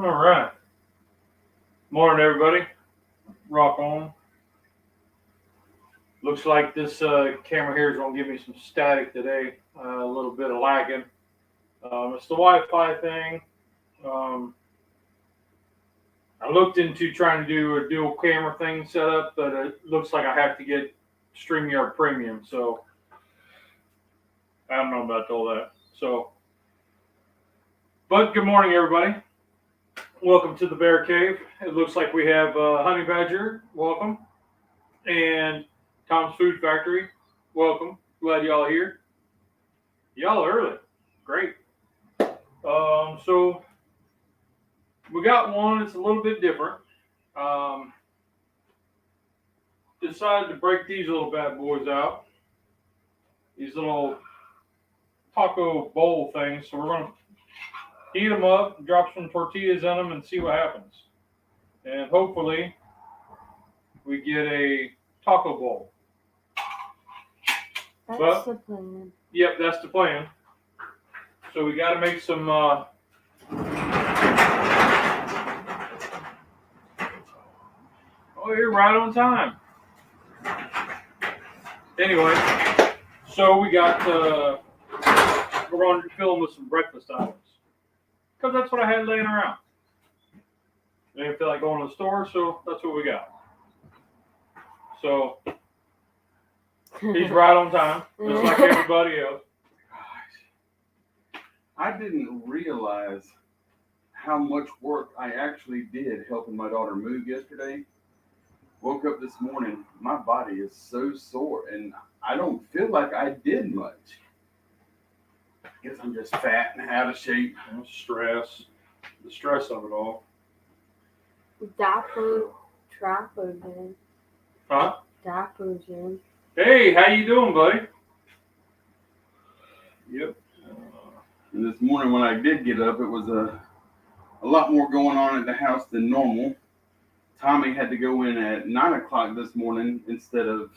All right. Morning, everybody. Rock on. Looks like this camera here is going to give me some static today. A little bit of lagging. It's the Wi-Fi thing. I looked into trying to do a dual camera thing set up, but it looks like I have to get StreamYard Premium. So I don't know about all that. But good morning, everybody. Welcome to the Bear Cave. It looks like we have Honey Badger. Welcome. And Tom's Food Factory. Welcome. Glad y'all are here. Y'all are early. Great. So we got one. It's a little bit different. Decided to break these little bad boys out. These little taco bowl things. So we're going to heat them up, drop some tortillas in them, and see what happens. And hopefully we get a taco bowl. That's the plan. Yep, that's the plan. So we got to make some. Oh, you're right on time. Anyway, so we got. We're going to fill them with some breakfast items because that's what I had laying around. I didn't feel like going to the store, so that's what we got. So he's right on time, just like everybody else. I didn't realize how much work I actually did helping my daughter move yesterday. Woke up this morning, my body is so sore, and I don't feel like I did much. I guess I'm just fat and out of shape. Stress. The stress of it all. Trapper's in. Huh? Dapper's in. Hey, how you doing, buddy? Yep. And this morning when I did get up, it was a lot more going on at the house than normal. Tommy had to go in at 9 o'clock this morning instead of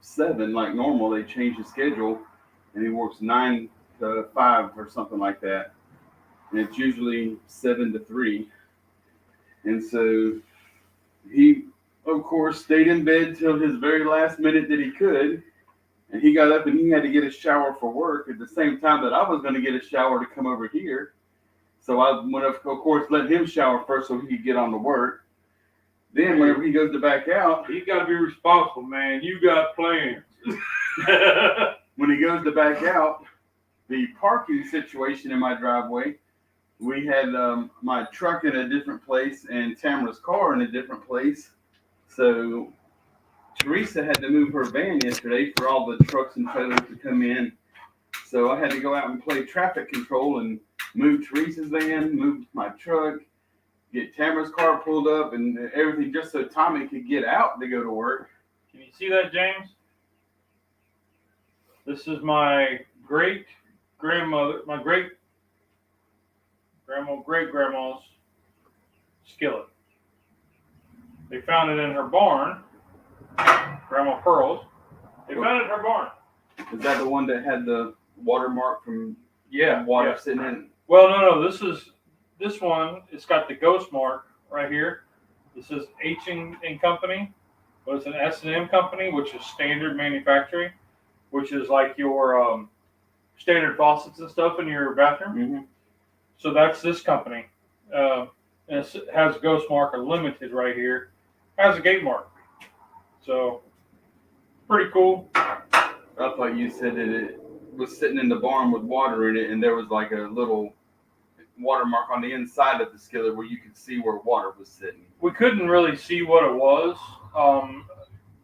7 like normal. They changed his schedule, and he works 9 to 5 or something like that. And it's usually 7 to 3. And so he, of course, stayed in bed till his very last minute that he could. And he got up and he had to get a shower for work at the same time that I was going to get a shower to come over here. So I went up, of course, let him shower first so he could get on to work. Then whenever he goes to back out, You got to be responsible, man. You got plans. when he goes to back out, the parking situation in my driveway, we had my truck in a different place and Tamara's car in a different place. So Teresa had to move her van yesterday for all the trucks and trailers to come in. So I had to go out and play traffic control and move Teresa's van, move my truck, get Tamara's car pulled up and everything just so Tommy could get out to go to work. Can you see that, James? This is my great-grandmother, my great-grandma's skillet. They found it in her barn. Grandma Pearl's. They found it in her barn. Is that the one that had the watermark from water sitting in? Well, no. This one. It's got the ghost mark right here. This is H&M Company, but it's an S&M company, which is standard manufacturing, which is like your standard faucets and stuff in your bathroom. Mm-hmm. So that's this company. And it has ghost mark limited right here. Has a gate mark. So pretty cool. I thought you said that it was sitting in the barn with water in it, and there was like a little watermark on the inside of the skillet where you could see where water was sitting. We couldn't really see what it was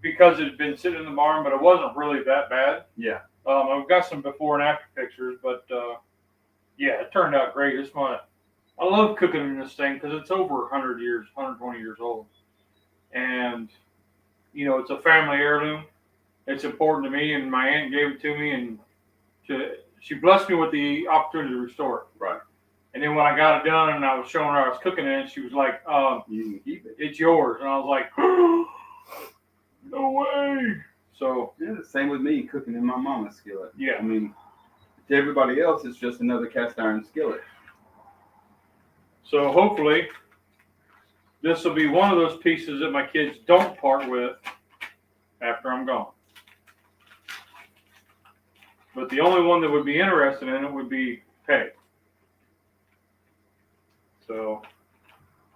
because it had been sitting in the barn, but it wasn't really that bad. Yeah. I've got some before and after pictures, but yeah, it turned out great. I love cooking in this thing because it's over 100 years, 120 years old. And, you know, it's a family heirloom. It's important to me, and my aunt gave it to me, and she blessed me with the opportunity to restore it. Right. And then when I got it done and I was showing her I was cooking it, and she was like, you can keep it. It's yours. And I was like, no way. So yeah, the same with me cooking in my mama's skillet. Yeah. I mean, to everybody else, it's just another cast iron skillet. So hopefully this will be one of those pieces that my kids don't part with after I'm gone. But the only one that would be interested in it would be Peg. So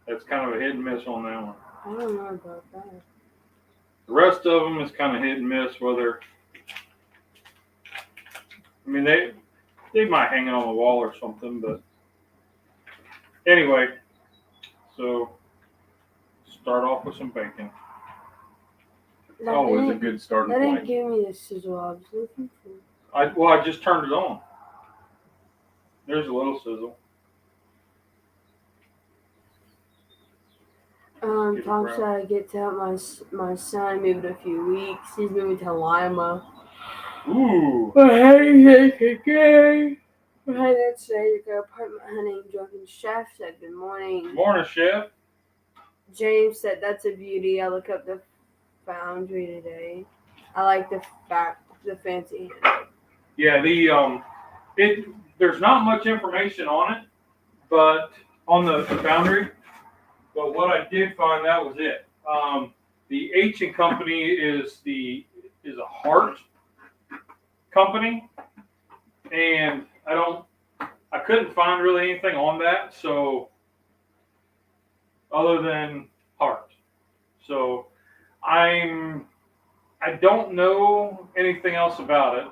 that's kind of a hit and miss on that one. I don't know about that. The rest of them is kind of hit and miss. Whether, I mean, they might hang it on the wall or something, but anyway. So start off with some bacon. That Always a didn't- good starting That didn't point. give me the sizzle I was looking for. I just turned it on. There's a little sizzle. Get Tom it said I get to help my son move in a few weeks. He's moving to Lima. Ooh. But hey, again. Hey, that's today. The apartment hunting drunken chef said good morning. Morning, Chef. James said that's a beauty. I look up the foundry today. I like the fancy hand. Yeah, there's not much information on it, but on the boundary. But what I did find, that was it. The H and Company is a heart company, and I couldn't find really anything on that. So other than heart, so I don't know anything else about it.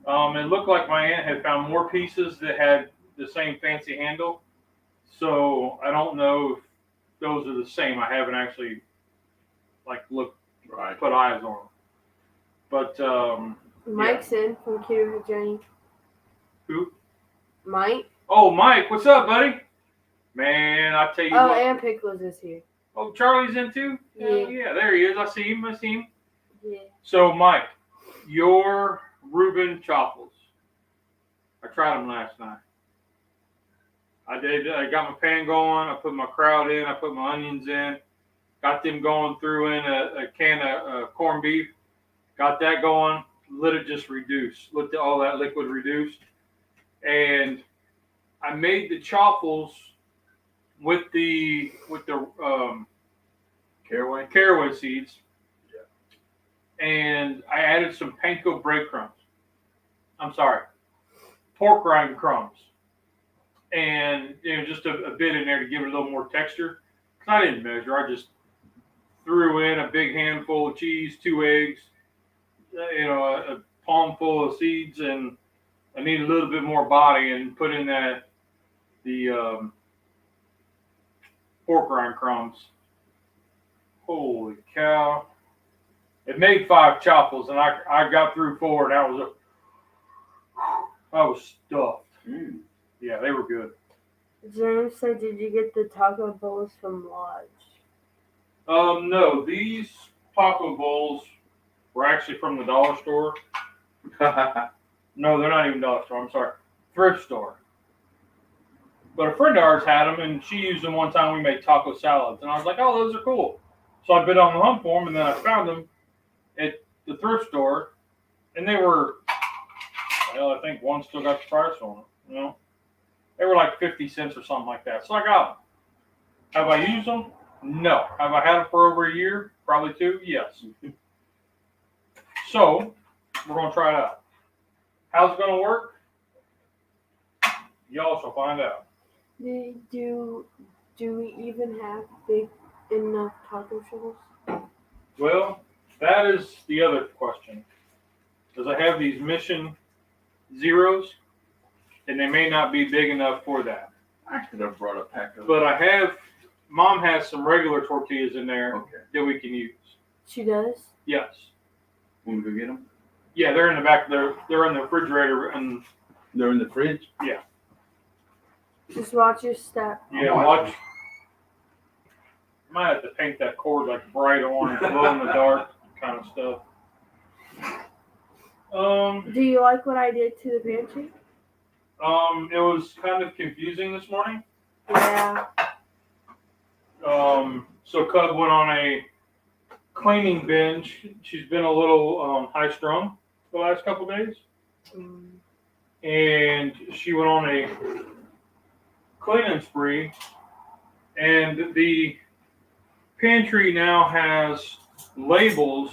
It looked like my aunt had found more pieces that had the same fancy handle. So I don't know if those are the same. I haven't actually put eyes on them. But Mike's in from Keto Journey. who? Mike? Oh, Mike, what's up, buddy? Man, I tell you Oh, what. and Pickles is here. Oh, Charlie's in too? Yeah. Yeah, there he is. I see him. Yeah. So, Mike, your Reuben Chopples. I tried them last night. I did. I got my pan going. I put my kraut in. I put my onions in. Got them going. Threw in a can of corned beef. Got that going. Let it just reduce. Let all that liquid reduce. And I made the chopples with the caraway seeds. Yeah. And I added some panko breadcrumbs. I'm sorry, pork rind crumbs. And just a bit in there to give it a little more texture. I didn't measure. I just threw in a big handful of cheese, 2 eggs, a palm full of seeds, and I need a little bit more body, and put in the pork rind crumbs. Holy cow! It made 5 chopples, and I got through 4, and I was stuffed. Mm. Yeah, they were good. James said, did you get the taco bowls from Lodge? No, these taco bowls were actually from the dollar store. No, they're not even dollar store. I'm sorry, thrift store. But a friend of ours had them, and she used them one time. We made taco salads, and I was like, "Oh, those are cool." So I've been on the hunt for them, and then I found them at the thrift store, and they were, well, I think one still got the price on it. They were like 50 cents or something like that. So I got them. Have I used them? No. Have I had them for over a year? Probably 2. Yes. So we're gonna try it out. How's it gonna work? Y'all shall find out. Do we even have big enough taco shells? Well, that is the other question. Because I have these Mission Zeros, and they may not be big enough for that. I could have brought a pack of. But Mom has some regular tortillas in there that we can use. She does? Yes. Want me to go get them? Yeah, they're in the back. They're in the refrigerator, and They're in the fridge? yeah. Just watch your step. Yeah, watch. Might have to paint that cord like bright orange, glow in the dark kind of stuff. Do you like what I did to the pantry? It was kind of confusing this morning. Yeah. So Cub went on a cleaning binge. She's been a little high strung the last couple days, and she went on a cleaning spree. And the pantry now has labels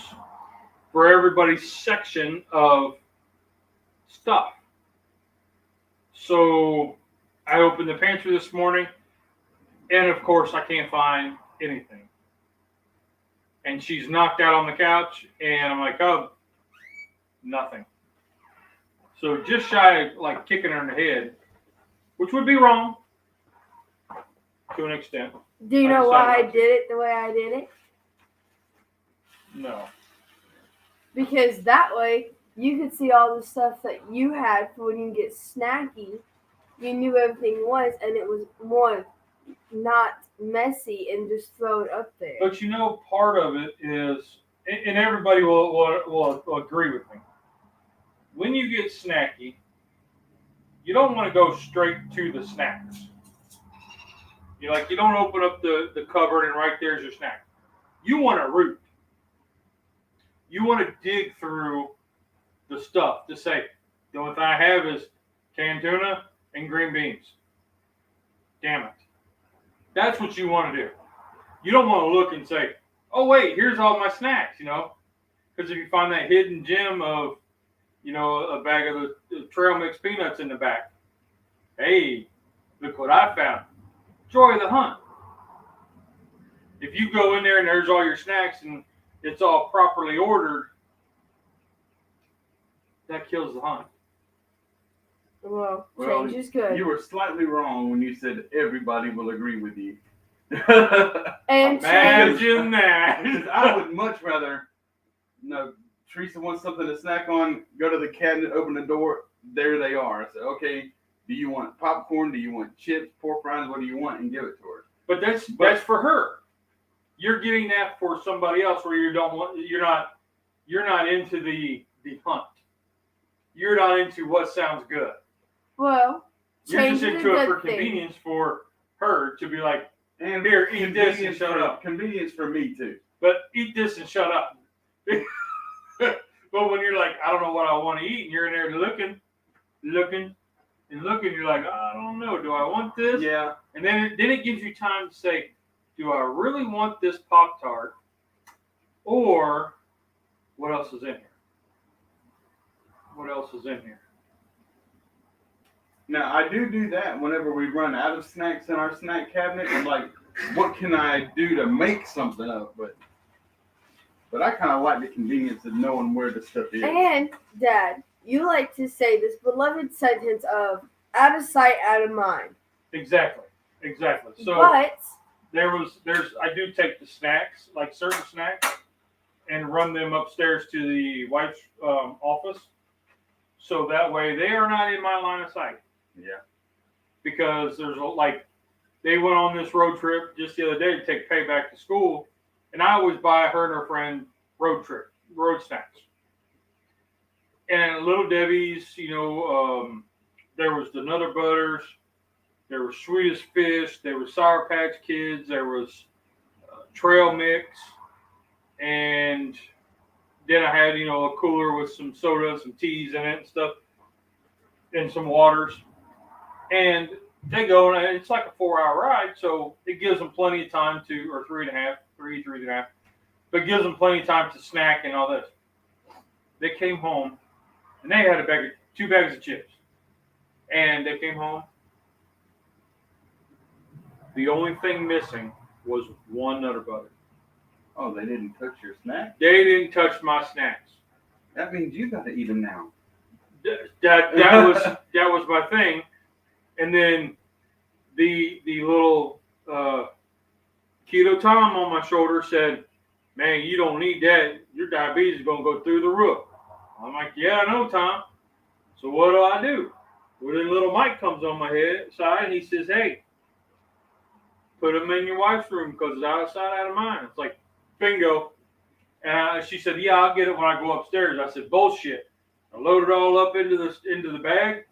for everybody's section of stuff. So I opened the pantry this morning, and of course I can't find anything. And she's knocked out on the couch, and I'm like, oh, nothing. So just shy of like kicking her in the head, which would be wrong to an extent. Do you know why I did it the way I did it? No. Because that way you could see all the stuff that you had for when you get snacky. You knew everything was, and it was more not messy and just throw it up there. But you know, part of it is, and everybody will agree with me. When you get snacky, you don't want to go straight to the snacks. You don't open up the cupboard and right there's your snack. You want to root. You want to dig through the stuff to say, the only thing I have is canned tuna and green beans. Damn it. That's what you want to do. You don't want to look and say, oh, wait, here's all my snacks, Because if you find that hidden gem of, a bag of the trail mix peanuts in the back, hey, look what I found. Joy of the hunt. If you go in there and there's all your snacks and it's all properly ordered, that kills the hunt. Well, change is good. You were slightly wrong when you said everybody will agree with you. And imagine that. I would much rather, Teresa wants something to snack on, go to the cabinet, open the door, there they are. I said, okay, do you want popcorn? Do you want chips, pork rinds? What do you want? And give it to her. But that's for her. You're getting that for somebody else where you're not into the hunt. You're not into what sounds good. Well, you're just into it for convenience for her to be like, and here, eat this and shut up. Convenience for me too. But eat this and shut up. But when you're like, I don't know what I want to eat, and you're in there looking, you're like, I don't know, do I want this? Yeah. And then it gives you time to say, do I really want this Pop-Tart? Or what else is in here? What else is in here? Now, I do that whenever we run out of snacks in our snack cabinet. I'm like, what can I do to make something up? But I kind of like the convenience of knowing where the stuff is. And, Dad, you like to say this beloved sentence of out of sight, out of mind. Exactly. So but I do take the snacks, like certain snacks, and run them upstairs to the wife's office. So that way they are not in my line of sight. Yeah. Because they went on this road trip just the other day to take pay back to school. And I always buy her and her friend road snacks. And Little Debbie's, there was the Nutter Butters, there was Sweetest Fish, there was Sour Patch Kids, there was Trail Mix, and then I had, a cooler with some soda, some teas in it and stuff, and some waters. And they go, and it's like a 4-hour ride, so it gives them plenty of time or 3.5, but it gives them plenty of time to snack and all this. They came home, and they had 2 bags of chips. And they came home. The only thing missing was 1 Nutter Butter. Oh, they didn't touch your snack? They didn't touch my snacks. That means you got to eat them now. That was my thing. And then the little Keto Tom on my shoulder said, man, you don't need that. Your diabetes is going to go through the roof. I'm like, yeah, I know, Tom. So what do? Well, then little Mike comes on my side and he says, hey, put them in your wife's room because it's out of sight, out of mind. It's like, bingo. And she said, yeah, I'll get it when I go upstairs. I said, bullshit. I loaded it all up into the bag.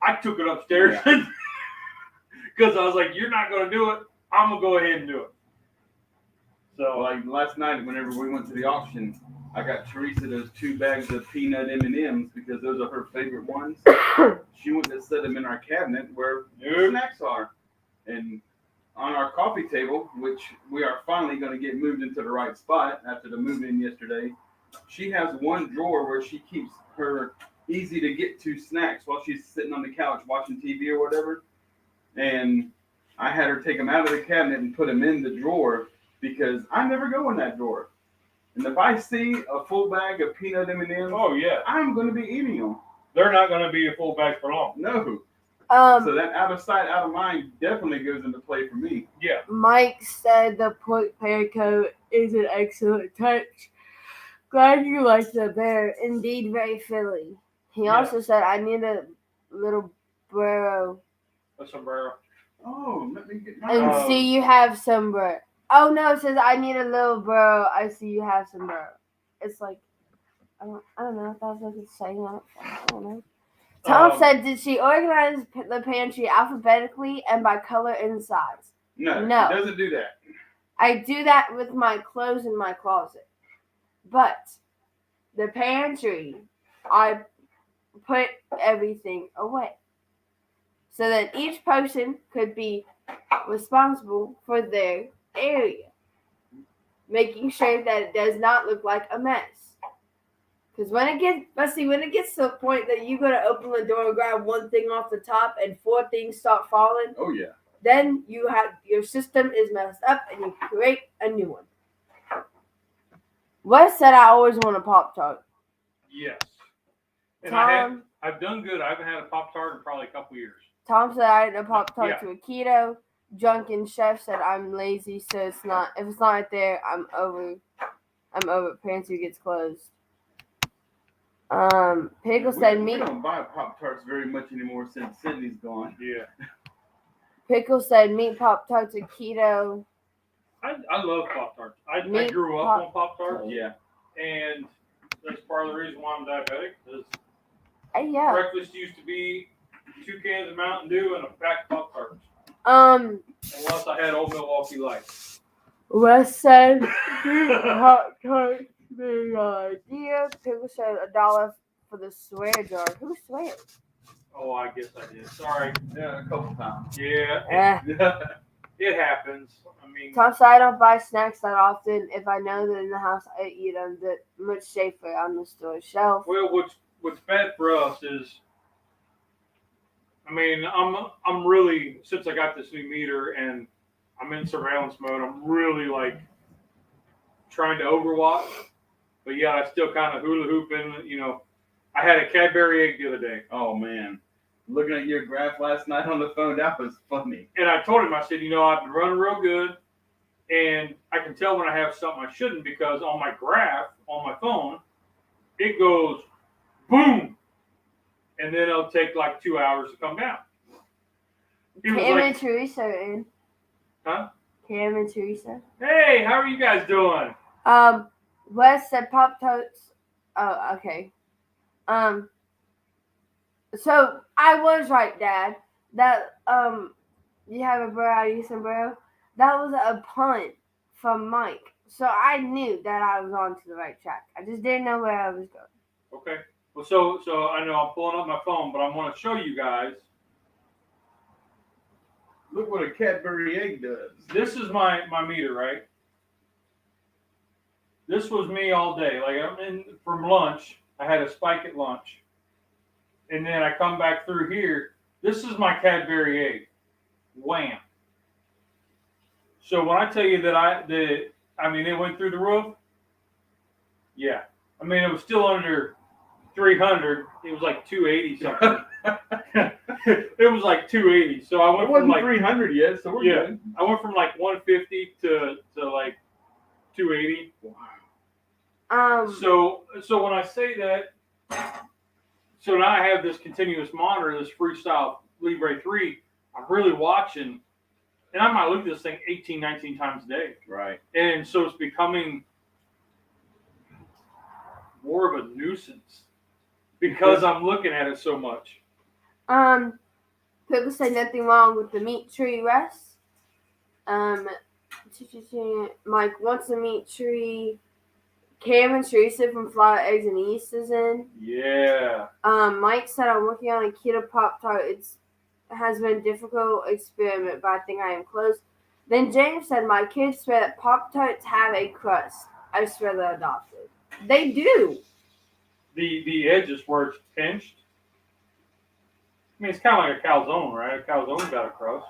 I took it upstairs because I was like, you're not going to do it. I'm going to go ahead and do it. So, like last night, whenever we went to the auction, I got Teresa those 2 bags of peanut M&Ms because those are her favorite ones. She went to set them in our cabinet where the snacks are. And on our coffee table, which we are finally going to get moved into the right spot after the move in yesterday, she has one drawer where she keeps her easy to get to snacks while she's sitting on the couch watching TV or whatever. And I had her take them out of the cabinet and put them in the drawer because I never go in that drawer. And if I see a full bag of peanut M&Ms, Oh yeah, I'm going to be eating them. they're not going to be a full bag for long. No. Um, So that out of sight, out of mind definitely goes into play for me. Yeah. Mike said the pork panko is an excellent touch. Glad you like the bear. Indeed, very filling. He also said, I need a little burro. A sombrero. Oh, let me get And my. see you have sombrero. Oh no, it says I need a little burro. I see you have sombrero. It's like, I don't know if that was like a saying. I don't know. Tom said, did she organize the pantry alphabetically and by color and size? No, No. it doesn't do that. I do that with my clothes in my closet. But the pantry, I put everything away. So that each person could be responsible for their area. Making sure that it does not look like a mess. Because when it gets to the point that you're going to open the door and grab one thing off the top and 4 things start falling, Oh, yeah. then your system is messed up and you create a new one. Wes said I always want a Pop-Tart. Yes. And Tom, I've done good. I haven't had a Pop-Tart in probably a couple years. Tom said I had a Pop-Tart to a keto. Drunken Chef said I'm lazy, so if it's not right there, I'm over. Pantry gets closed. Pickle said we meat. don't buy Pop-Tarts very much anymore since Sydney's gone. Yeah. Pickle said meat Pop-Tarts are keto. I love Pop-Tarts. I Meat grew up on Pop-Tarts. Yeah. And that's part of the reason why I'm diabetic. Because Yeah. breakfast used to be 2 cans of Mountain Dew and a pack of Pop-Tarts. Unless I had Old Milwaukee Lights. Wes said Pop-Tarts being an idea. Pickle said $1 for the swear jar. Who swears? Oh, I guess I did. Sorry. Yeah, a couple times. Yeah. It happens. I mean, Tom said I don't buy snacks that often. If I know that in the house I eat them, that much safer on the store shelf. well, what's bad for us is, I mean, I'm really, since I got this new meter and I'm in surveillance mode, I'm really like trying to overwatch. But yeah, I still kind of hula hooping. You know, I had a Cadbury egg the other day. Oh, man. Looking at your graph last night on the phone, that was funny. And I told him, I said, you know, I've been running real good. And I can tell when I have something I shouldn't because on my graph, on my phone, it goes boom. And then it'll take like 2 hours to come down. Cam and Teresa are in. Huh? Cam and Teresa. Hey, how are you guys doing? Wes said Pop-Tarts. Oh, okay. So I was right, Dad. That you have a burro, I use sombrero. That was a punt from Mike. So I knew that I was on to the right track. I just didn't know where I was going. Okay. Well, so I know I'm pulling up my phone, but I want to show you guys. Look what a Cadbury egg does. This is my meter, right? This was me all day. Like I'm in from lunch. I had a spike at lunch. And then I come back through here. This is my Cadbury egg. Wham. So when I tell you that it went through the roof. Yeah. I mean, it was still under 300. It was like 280 something. It was like 280. So I went It wasn't from like 300 yet, so we're good. I went from like 150 to like 280. Wow. So when I say that, so now I have this continuous monitor, this Freestyle Libre 3. I'm really watching, and I might look at this thing 18, 19 times a day. Right. And so it's becoming more of a nuisance because I'm looking at it so much. People say nothing wrong with the meat tree rest. Mike wants a meat tree. Cam and Teresa from Flour, Eggs, and Yeast is in. Yeah. Mike said I'm working on a keto Pop-Tart. It has been a difficult experiment, but I think I am close. Then James said, my kids swear that Pop-Tarts have a crust. I swear they're adopted. They do. The edge is where it's pinched. I mean, it's kind of like a calzone, right? A calzone's got a crust.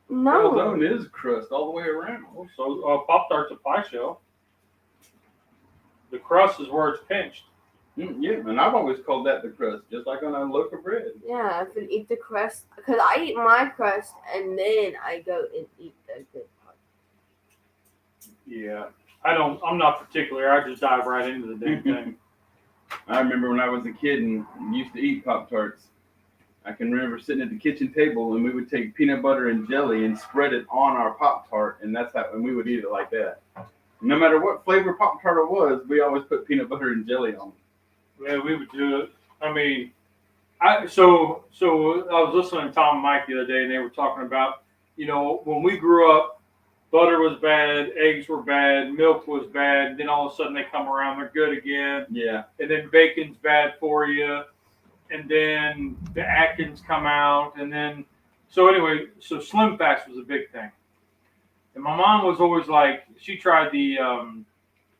No. Calzone is crust all the way around. So Pop-Tart's a pie shell. The crust is where it's pinched. Yeah, and I've always called that the crust, just like on a loaf of bread. Yeah, I can eat the crust. Because I eat my crust and then I go and eat the good part. Yeah. I'm not particular. I just dive right into the damn thing. I remember when I was a kid and used to eat Pop-Tarts. I can remember sitting at the kitchen table and we would take peanut butter and jelly and spread it on our Pop-Tart, and and we would eat it like that. No matter what flavor Pop-Tart it was, we always put peanut butter and jelly on it. Yeah, we would do it. I mean, so I was listening to Tom and Mike the other day, and they were talking about, when we grew up, butter was bad, eggs were bad, milk was bad. Then all of a sudden they come around, they're good again. Yeah. And then bacon's bad for you. And then the Atkins come out. And then, so Slim Fast was a big thing. And my mom was always like, she tried the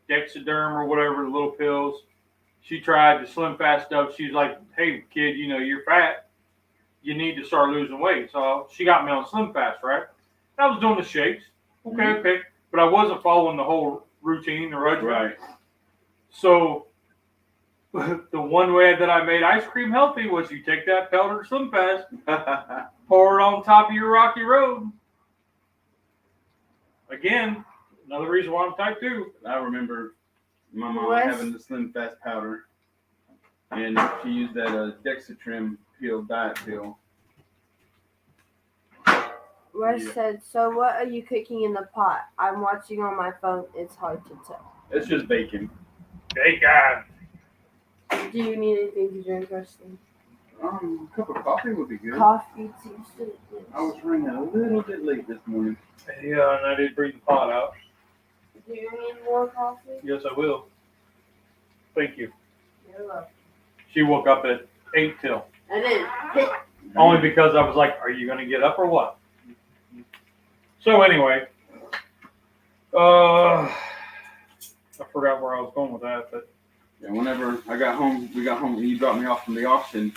Dexaderm or whatever, the little pills. She tried the Slim Fast stuff. She's like, hey, kid, you're fat. You need to start losing weight. So she got me on Slim Fast, right? I was doing the shakes. Okay. But I wasn't following the whole routine, the regimen. Right. So the one way that I made ice cream healthy was you take that powdered Slim Fast, pour it on top of your rocky road. Again, another reason why I'm type 2. I remember my mom having the Slim Fast powder, and she used that Dexatrim diet pill. Wes said, so what are you cooking in the pot? I'm watching on my phone. It's hard to tell. It's just bacon. Bacon. Do you need anything to drink, Rustin? A cup of coffee would be good. Coffee seems to be good. I was running a little bit late this morning. Yeah, and I did bring the pot out. Do you need more coffee? Yes, I will. Thank you. You're welcome. She woke up at 8 till. And then, Only because I was like, are you going to get up or what? So anyway, I forgot where I was going with that, but yeah, whenever we got home, and you dropped me off from the auction,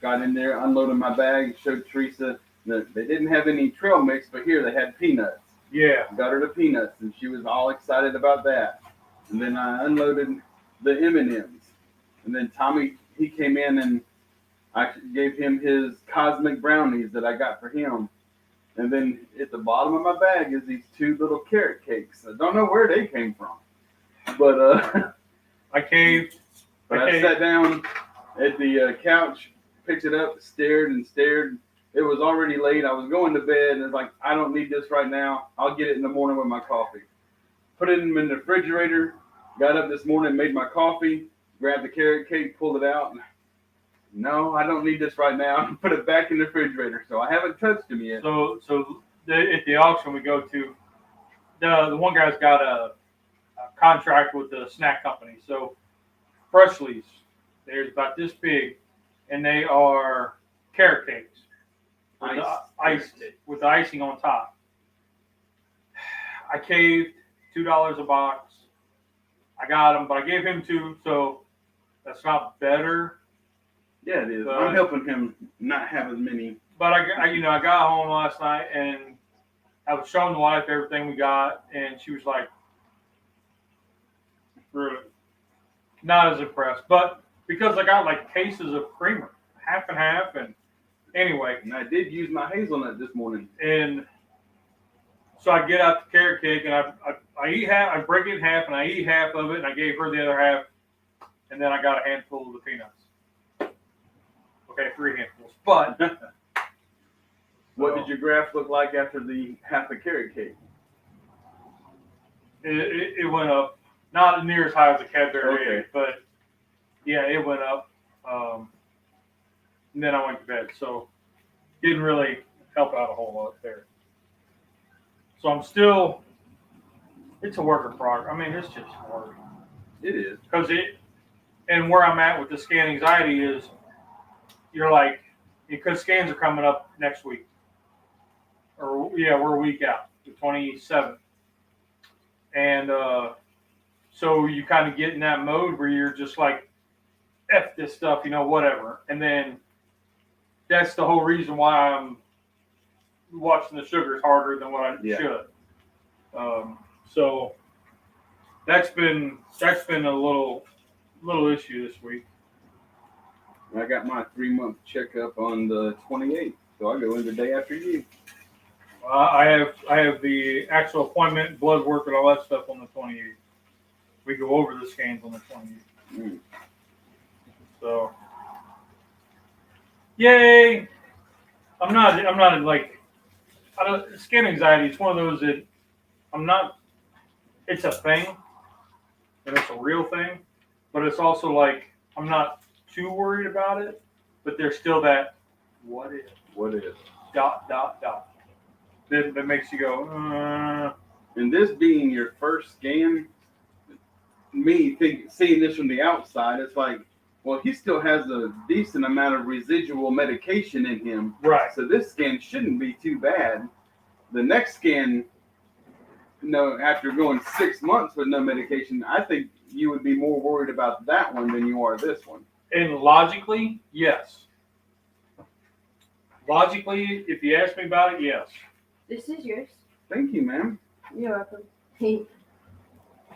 got in there, unloaded my bag, showed Teresa that they didn't have any trail mix, but here they had peanuts. yeah. Got her the peanuts, and she was all excited about that. And then I unloaded the M&Ms. And then Tommy, he came in, and I gave him his cosmic brownies that I got for him. And then at the bottom of my bag is these 2 little carrot cakes. I don't know where they came from, but I caved. I sat down at the couch, picked it up, stared and stared. It was already late. I was going to bed, and it's like, I don't need this right now. I'll get it in the morning with my coffee. Put it in the refrigerator. Got up this morning, made my coffee, grabbed the carrot cake, pulled it out. No, I don't need this right now. Put it back in the refrigerator. So I haven't touched them yet. So at the auction we go to, the one guy's got a contract with the snack company. So Freshly's, there's about this big, and they are carrot cakes with the icing on top. I caved, $2 a box. I got them, but I gave him 2, so that's not better. Yeah, it is. I'm helping him not have as many. But I got home last night and I was showing the wife everything we got, and she was like, really not as impressed. But because I got like cases of creamer, half and half, and anyway. And I did use my hazelnut this morning. And so I get out the carrot cake and I eat half, I break it in half and I eat half of it, and I gave her the other half, and then I got a handful of the peanuts. Okay, 3 handfuls. But what did your graph look like after the half a carrot cake? It went up, not near as high as the Cadbury Okay. but yeah, it went up. And then I went to bed, so didn't really help out a whole lot there. So I'm still, it's a work in progress. I mean, it's just hard. It is. And where I'm at with the scan anxiety is, you're like, because scans are coming up next week. we're a week out, the 27th. And so you kind of get in that mode where you're just like, F this stuff, whatever. And then that's the whole reason why I'm watching the sugars harder than what I should. So that's been a little issue this week. I got my 3-month checkup on the 28th, so I go in the day after you. I have the actual appointment, blood work, and all that stuff on the 28th. We go over the scans on the 28th. So, yay! I'm not like, skin anxiety. It's one of those that I'm not. It's a thing, and it's a real thing, but it's also like I'm not too worried about it. But there's still that what if? What if? ... That makes you go. And this being your first scan, seeing this from the outside, it's like, well, he still has a decent amount of residual medication in him. Right. So this scan shouldn't be too bad. The next scan, after going 6 months with no medication, I think you would be more worried about that one than you are this one. And logically, yes. Logically, if you ask me about it, yes. This is yours. Thank you, ma'am. You're welcome. Hey.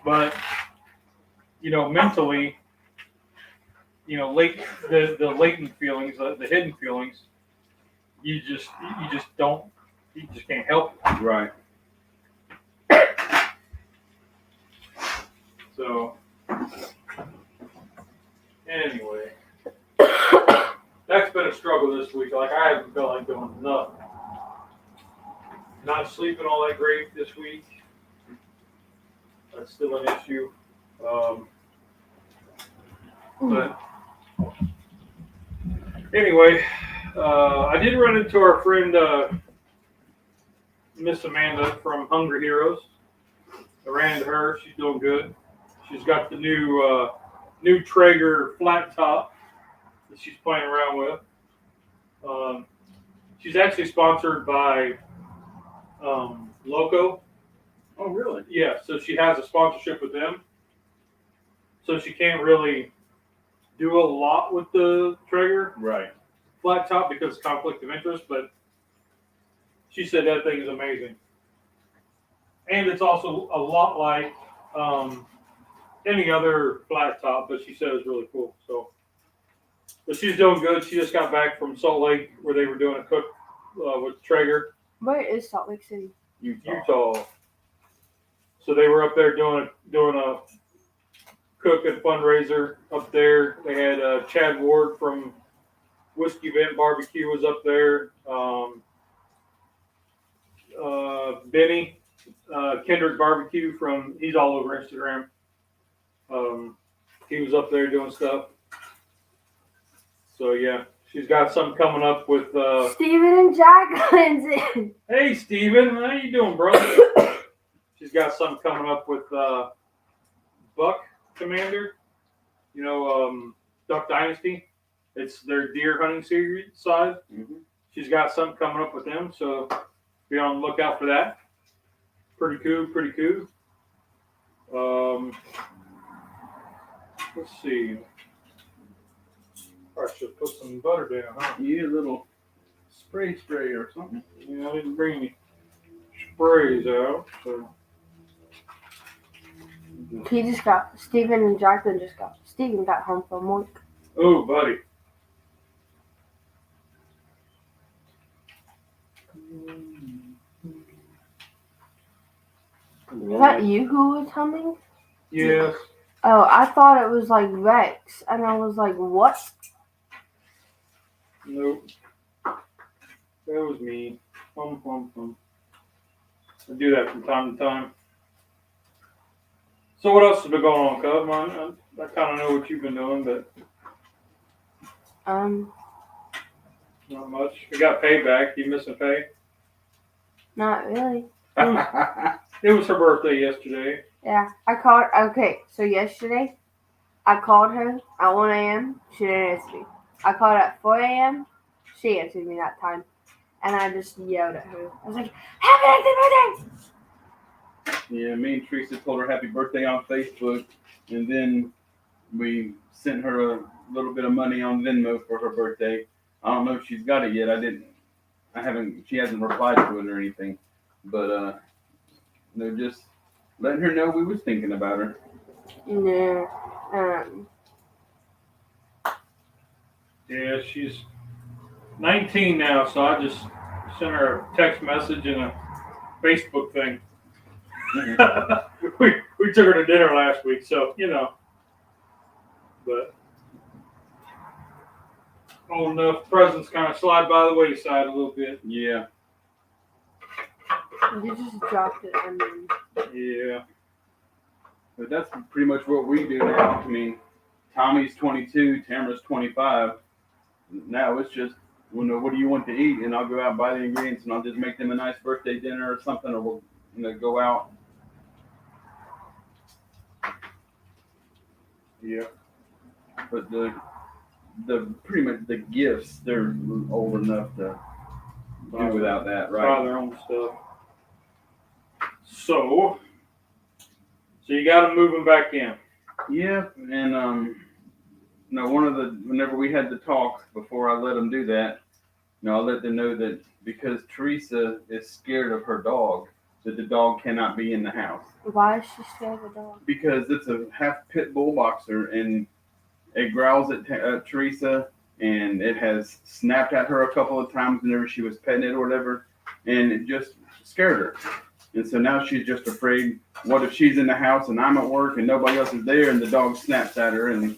But mentally, the latent feelings, the hidden feelings, you just can't help it. Right. So anyway, that's been a struggle this week. Like I haven't felt like doing nothing. Not sleeping all that great this week. That's still an issue. But anyway, I did run into our friend Miss Amanda from Hungry Heroes. I ran into her. She's doing good. She's got the new Traeger flat top that she's playing around with. She's actually sponsored by Loco. Oh, really? Yeah, so she has a sponsorship with them. So she can't really do a lot with the Traeger flat top because of conflict of interest, but she said that thing is amazing. And it's also a lot like any other flat top, but she said it's really cool. So, but she's doing good. She just got back from Salt Lake where they were doing a cook with Traeger. Where is Salt Lake City? Utah. So they were up there doing a cook and fundraiser up there. They had Chad Ward from Whiskey Vent Barbecue was up there. Benny Kendrick Barbecue he's all over Instagram. He was up there doing stuff. So yeah, she's got something coming up with Steven and Jacqueline's in. Hey Steven, how you doing, bro? She's got something coming up with Buck Commander. Duck Dynasty. It's their deer hunting series side. Mm-hmm. She's got something coming up with them, so be on the lookout for that. Pretty cool. Let's see. I should put some butter down, huh? You need a little spray or something. Yeah, I didn't bring any sprays out, so. Steven got home from work. Oh, buddy. Is that you who was humming? Yes. Oh, I thought it was like Rex, and I was like, what? Nope. That was me. Hum. I do that from time to time. So what else has been going on, Cub? I kind of know what you've been doing, but not much. We got paid back. You missing pay? Not really. It was her birthday yesterday. Yeah, I called. Okay, so yesterday, I called her at 1 a.m. She didn't answer me. I called at 4 a.m. She answered me that time. and I just yelled at her. I was like, "Happy birthday!" Yeah, me and Teresa told her happy birthday on Facebook, and then we sent her a little bit of money on Venmo for her birthday. I don't know if she's got it yet. She hasn't replied to it or anything. But, just letting her know we was thinking about her. No. Yeah, she's 19 now, so I just sent her a text message and a Facebook thing. we took her to dinner last week, so but old enough presents kind of slide by the wayside a little bit. Yeah. You just dropped it and then. Yeah. But that's pretty much what we do now. I mean, Tommy's 22, Tamara's 25. Now it's just, what do you want to eat? And I'll go out and buy the ingredients, and I'll just make them a nice birthday dinner or something, or we'll go out. Yeah. But the pretty much the gifts, they're old enough to do without that, right? Buy their own stuff. So you got to move them back in. Yeah, and whenever we had the talk before I let them do that, I let them know that because Teresa is scared of her dog, that the dog cannot be in the house. Why is she scared of the dog? Because it's a half pit bull boxer, and it growls at Teresa, and it has snapped at her a couple of times whenever she was petting it or whatever, and it just scared her. And so now she's just afraid, what if she's in the house and I'm at work and nobody else is there and the dog snaps at her, and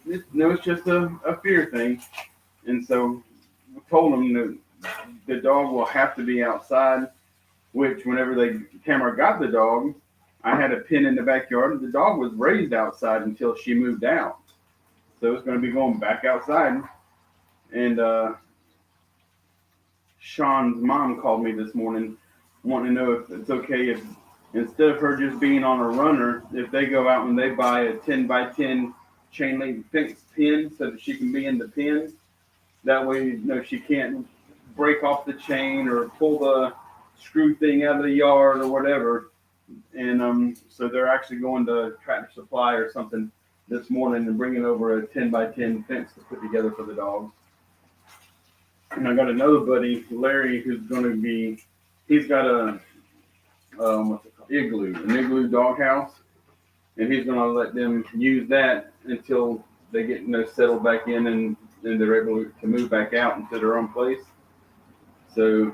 it's just a fear thing. And so we told them that the dog will have to be outside, which whenever Tamara got the dog, I had a pen in the backyard. The dog was raised outside until she moved out. So it's going to be going back outside. And Sean's mom called me this morning wanting to know if it's okay if instead of her just being on a runner, if they go out and they buy a 10 by 10 chain link fence pen so that she can be in the pen. That way, she can't break off the chain or pull the screw thing out of the yard or whatever. And so they're actually going to Tractor Supply or something this morning and bringing over a 10 by 10 fence to put together for the dogs. And I got another buddy, Larry, who's going to be, he's got an igloo doghouse, and he's going to let them use that until they get settled back in and they're able to move back out into their own place. So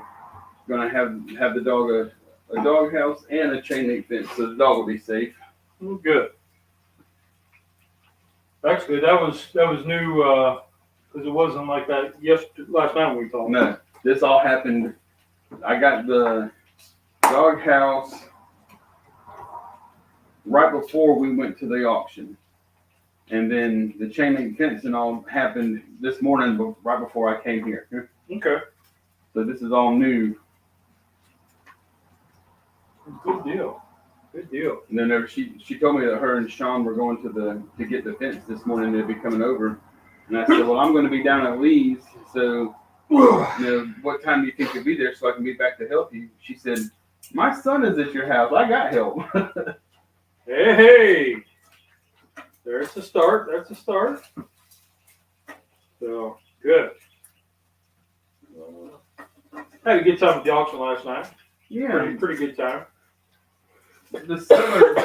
going to have the dog a doghouse and a chain link fence, so the dog will be safe. Well, good. Actually, that was new because it wasn't like that last time we talked. No, this all happened. I got the doghouse right before we went to the auction, and then the chain link fence and all happened this morning right before I came here. Okay. So this is all new. Good deal. And then she told me that her and Sean were going to get the fence this morning. They'd be coming over, and I said, "Well, I'm going to be down at Lee's, so what time do you think you'll be there so I can be back to help you?" She said, "My son is at your house. I got help." Hey, there's the start. That's a start. So good. Had a good time at the auction last night. Yeah, pretty good time. The sellers,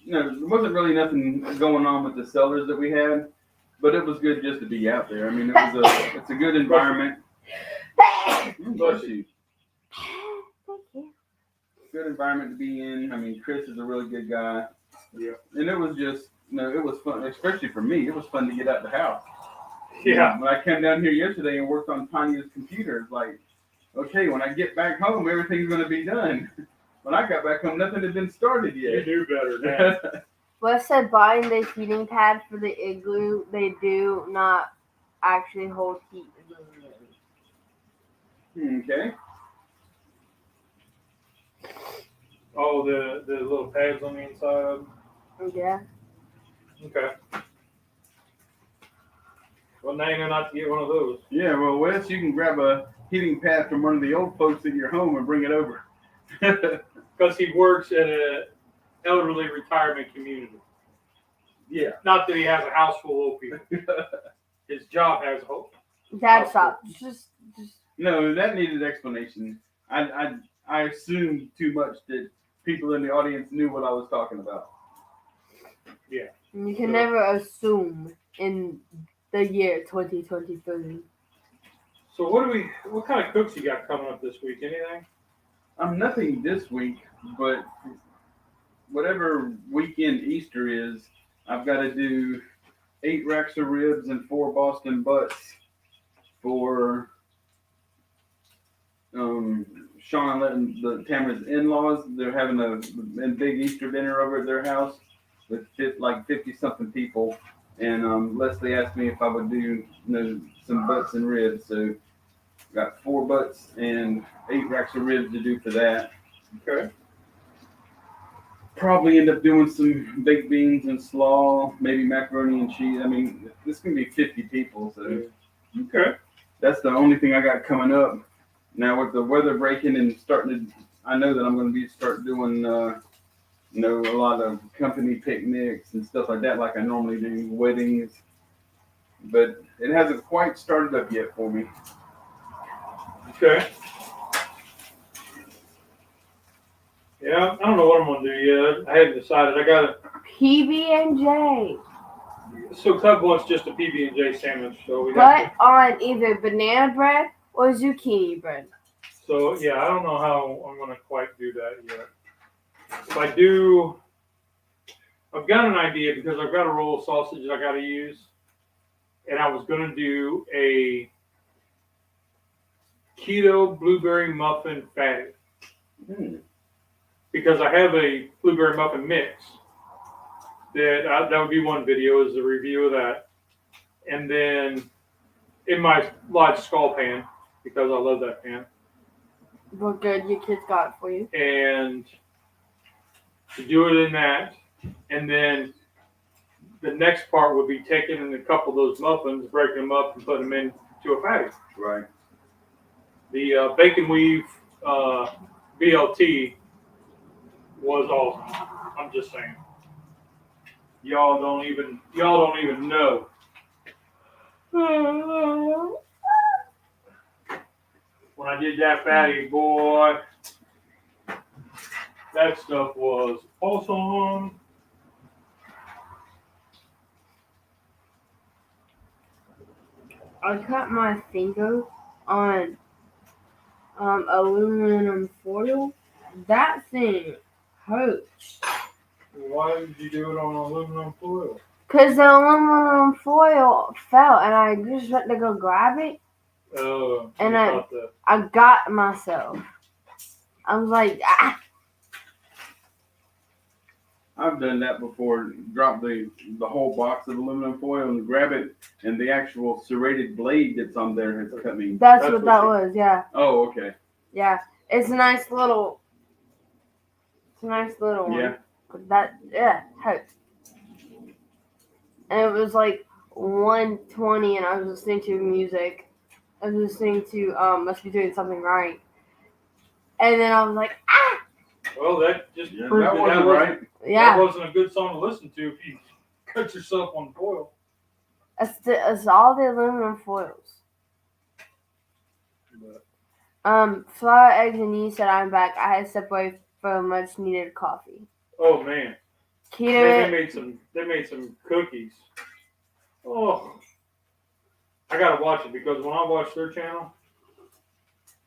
there wasn't really nothing going on with the sellers that we had, but it was good just to be out there. I mean, it's a good environment. Bless you. Thank you. Good environment to be in. I mean, Chris is a really good guy. Yeah. And it was just, it was fun, especially for me. It was fun to get out the house. Yeah. When I came down here yesterday and worked on Tanya's computer, it's like, okay, when I get back home, everything's going to be done. When I got back home, nothing had been started yet. You do better now. Well, I said buying the heating pad for the igloo, they do not actually hold heat. Okay. Oh, the little pads on the inside. Yeah. Okay. Well, now you know not to get one of those. Yeah, well, Wes, you can grab heating pad from one of the old folks at your home and bring it over. Because he works at an elderly retirement community. Yeah. Not that he has a house full of old people. His job has hope. Dad, stop. Just. No, that needed explanation. I assumed too much that people in the audience knew what I was talking about. Yeah. You can never assume in the year 2023. So what kind of cooks you got coming up this week? Anything? Nothing this week, but whatever weekend Easter is, I've got to do 8 racks of ribs and 4 Boston butts for Sean and Tamara's in-laws. They're having a big Easter dinner over at their house with like 50-something people. And Leslie asked me if I would do some butts and ribs. So got 4 butts and 8 racks of ribs to do for that. Okay. Probably end up doing some baked beans and slaw, maybe macaroni and cheese. I mean, this is going to be 50 people. So okay. That's the only thing I got coming up. Now with the weather breaking and I know that I'm going to start doing, a lot of company picnics and stuff like that, like I normally do, weddings. But it hasn't quite started up yet for me. Okay. Yeah, I don't know what I'm going to do yet. I haven't decided. I got a PB&J. So Cub wants just a PB&J sandwich. So we Put on either banana bread or zucchini bread. So yeah, I don't know how I'm going to quite do that yet. If I do, I've got an idea because I've got a roll of sausage I got to use, and I was going to do a keto blueberry muffin fatty. Because I have a blueberry muffin mix. That would be one video, is a review of that. And then in my large skull pan, because I love that pan. Well, good, your kids got it for you. And to do it in that. And then the next part would be taking a couple of those muffins, breaking them up, and putting them into a patty. Right. The bacon weave BLT was awesome. I'm just saying. Y'all don't even know. When I did that fatty, boy, that stuff was awesome. I cut my finger on aluminum foil. That thing hurts. Why did you do it on aluminum foil? Because the aluminum foil fell and I just went to go grab it. Oh, and I got myself. I was like, ah. I've done that before. Drop the whole box of aluminum foil and grab it, and the actual serrated blade that's on there has cut me. That's what that was, yeah. Oh, okay. Yeah, it's a nice little one. Yeah. But that hurts. And it was like 1:20, and I was listening to music. I was listening to Must Be Doing Something Right. And then I was like, ah! Well, that just Yeah, proved that wasn't right. Yeah. That wasn't a good song to listen to if you cut yourself on foil. It's all the aluminum foils. But, Flour, eggs, and yeast said I'm back. I had stepped away from much needed coffee. oh man. Keto. They made some cookies. Oh, I gotta watch it because when I watch their channel,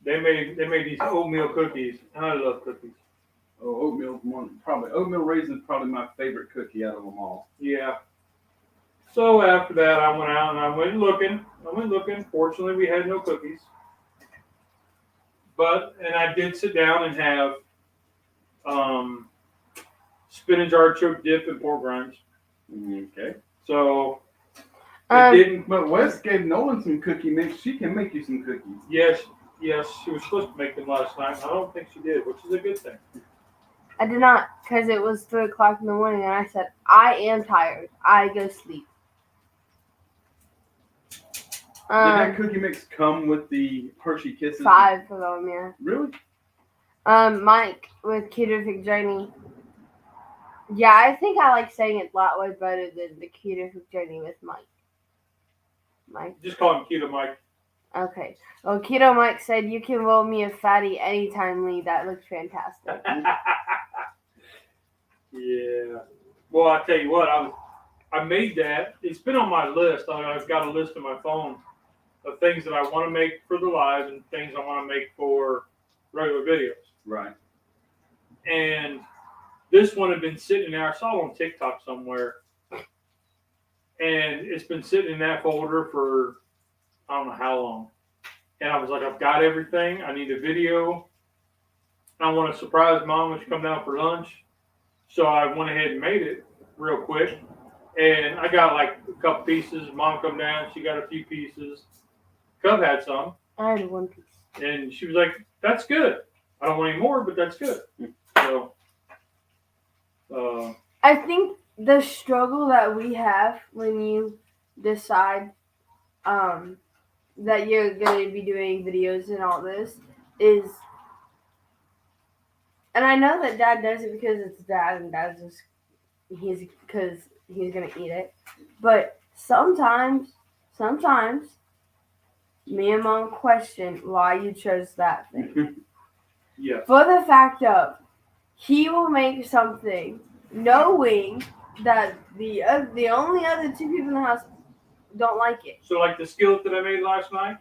they made these oatmeal cookies, and I love cookies. Oh, oatmeal raisin is probably my favorite cookie out of them all. Yeah. So after that, I went out and I went looking. Fortunately, we had no cookies, and I did sit down and have spinach artichoke dip and pork rinds. Okay. So it didn't. But Wes gave Nolan some cookie mix. She can make you some cookies. Yes, she was supposed to make them last night. I don't think she did, which is a good thing. I did not, because it was 3 o'clock in the morning, and I said, I am tired. I go sleep. Did that cookie mix come with the Hershey Kisses? 5 of them, yeah. Really? Mike with Keto Journey. Yeah, I think I like saying it a lot way better than the Keto Journey with Mike. Mike. Just call him Keto Mike. Okay. Well, Keto Mike said you can roll me a fatty anytime, Lee. That looks fantastic. Yeah. Well, I tell you what, I made that. It's been on my list. I've got a list on my phone of things that I want to make for the live and things I want to make for regular videos. Right. And this one had been sitting there. I saw it on TikTok somewhere. And it's been sitting in that folder for I don't know how long. And I was like, I've got everything. I need a video. I want to surprise Mom when she comes down for lunch. So I went ahead and made it real quick. And I got like a couple pieces. Mom come down. She got a few pieces. Cub had some. I had 1 piece. And she was like, that's good. I don't want any more, but that's good. So, I think the struggle that we have when you decide that you're going to be doing videos and all this is, and I know that Dad does it because it's Dad and Dad's just, because he's going to eat it. But sometimes me and Mom question why you chose that thing. yeah. For the fact of, he will make something knowing that the only other 2 people in the house don't like it. So like the skillet that I made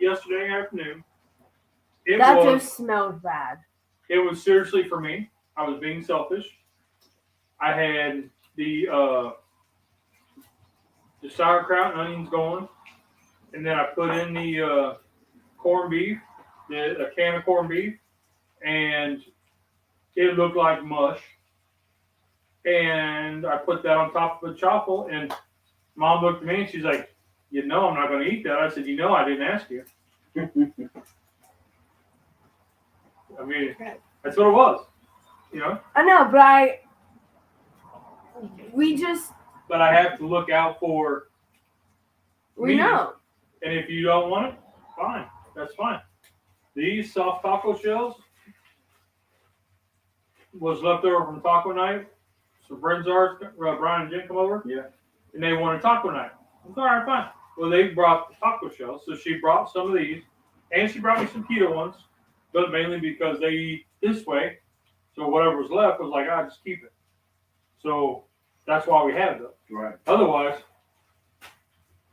yesterday afternoon. That just smelled bad. It was seriously for me. I was being selfish. I had the sauerkraut and onions going, and then I put in the corned beef, a can of corned beef, and it looked like mush. And I put that on top of a chaffle, and Mom looked at me and she's like, "You know I'm not going to eat that." I said, "You know I didn't ask you." I mean, that's what it was. You know? I know, but But I have to look out for we me. know. And if you don't want it, fine. That's fine. These soft taco shells was left over from taco night. So Brian and Jen come over. Yeah. And they wanted taco night. I was all right, fine. Well, they brought the taco shells. So she brought some of these. And she brought me some keto ones. But mainly because they eat this way. So whatever was left was like, just keep it. So that's why we had those. Right. Otherwise,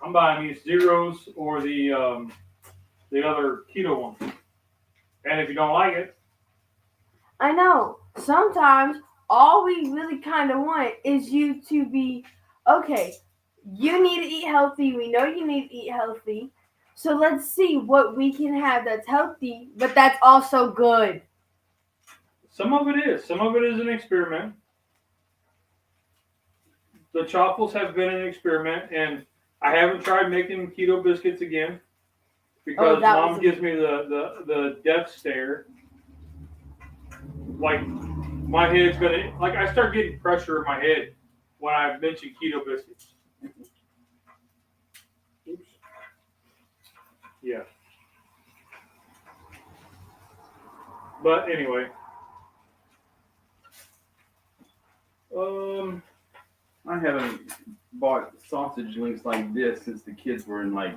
I'm buying these zeros or the other keto ones. And if you don't like it, I know. Sometimes all we really kind of want is you to be, okay, you need to eat healthy. We know you need to eat healthy. So let's see what we can have that's healthy, but that's also good. some of it is. Some of it is an experiment. The chaffles have been an experiment, and I haven't tried making keto biscuits again because Mom gives me the death stare. Like, my head's gonna, like, I start getting pressure in my head when I mention keto biscuits. Oops. Yeah. But anyway. I haven't bought sausage links like this since the kids were in like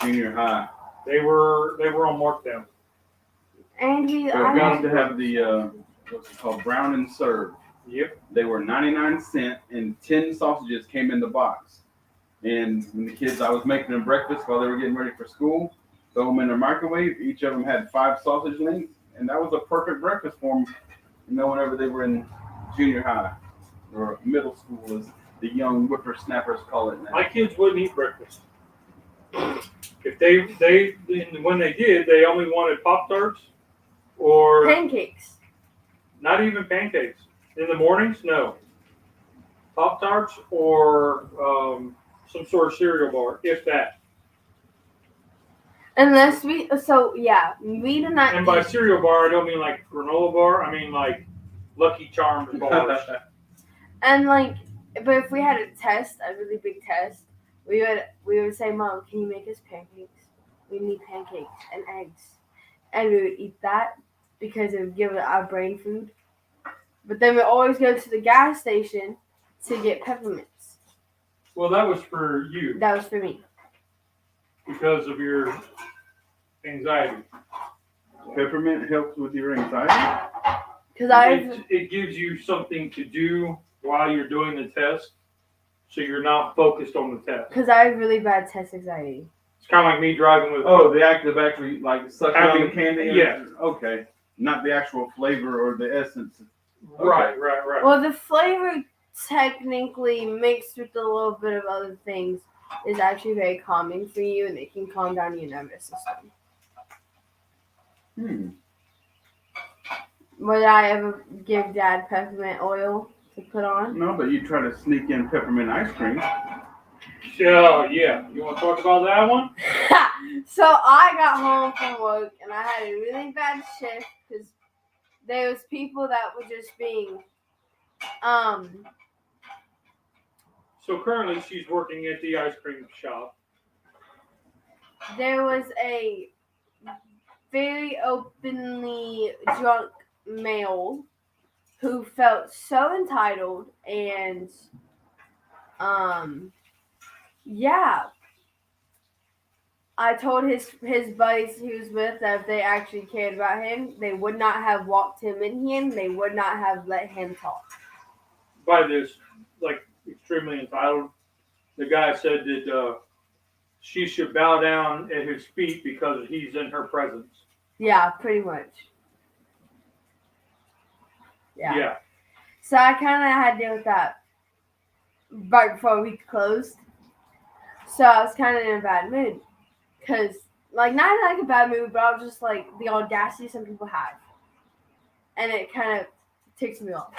junior high. They were on markdown. And I got them to have the what's it called, brown and serve. Yep. They were 99 cents, and 10 sausages came in the box. And when the kids, I was making them breakfast while they were getting ready for school. Throw them in the microwave. Each of them had 5 sausage links, and that was a perfect breakfast for them. You know, whenever they were in junior high or middle school, as the young whippersnappers call it now. My kids wouldn't eat breakfast. If when they did, they only wanted Pop-Tarts or pancakes. Not even pancakes. In the mornings, no. Pop-Tarts or some sort of cereal bar, if that. Unless we do not. And by cereal bar, I don't mean like granola bar. I mean like Lucky Charms bars. And but if we had a test, a really big test, we would say, "Mom, can you make us pancakes?" we need pancakes and eggs. And we would eat that because it would give it our brain food. But then we always go to the gas station to get peppermints. Well, that was for you That was for me. because of your anxiety. Peppermint helps with your anxiety? Because It gives you something to do while you're doing the test, so you're not focused on the test. I have really bad test anxiety. It's kind of like me driving with. Oh, the act of actually like sucking on the candy? Yeah. Okay. Not the actual flavor or the essence. Right. Well, the flavor technically mixed with a little bit of other things is actually very calming for you, and it can calm down your nervous system. Would I ever give Dad peppermint oil to put on? No, but you try to sneak in peppermint ice cream. So, yeah. You want to talk about that one? So I got home from work, and I had a really bad shift because there was people that were just being, So currently she's working at the ice cream shop. there was a very openly drunk male who felt so entitled and yeah, I told his buddies he was with that if they actually cared about him, they would not have walked him in here, and they would not have let him talk. By this, like, extremely entitled, the guy said that she should bow down at his feet because he's in her presence. Yeah, pretty much. Yeah. So I kind of had to deal with that right before we closed. So I was kind of in a bad mood. Because, like, not in, like, a bad mood, but I was just, like, the audacity some people have. And it kind of ticks me off.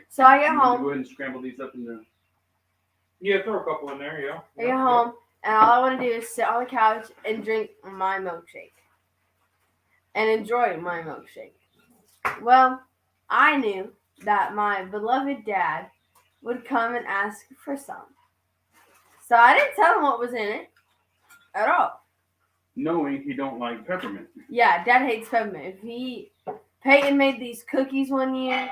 So I get home. Go ahead and scramble these up in there. Yeah, throw a couple in there, yeah. I get home, and all I want to do is sit on the couch and drink my milkshake. And enjoy my milkshake. Well, I knew that my beloved dad would come and ask for some. So I didn't tell him what was in it at all. Knowing he don't like peppermint. Yeah, Dad hates peppermint. Peyton made these cookies one year.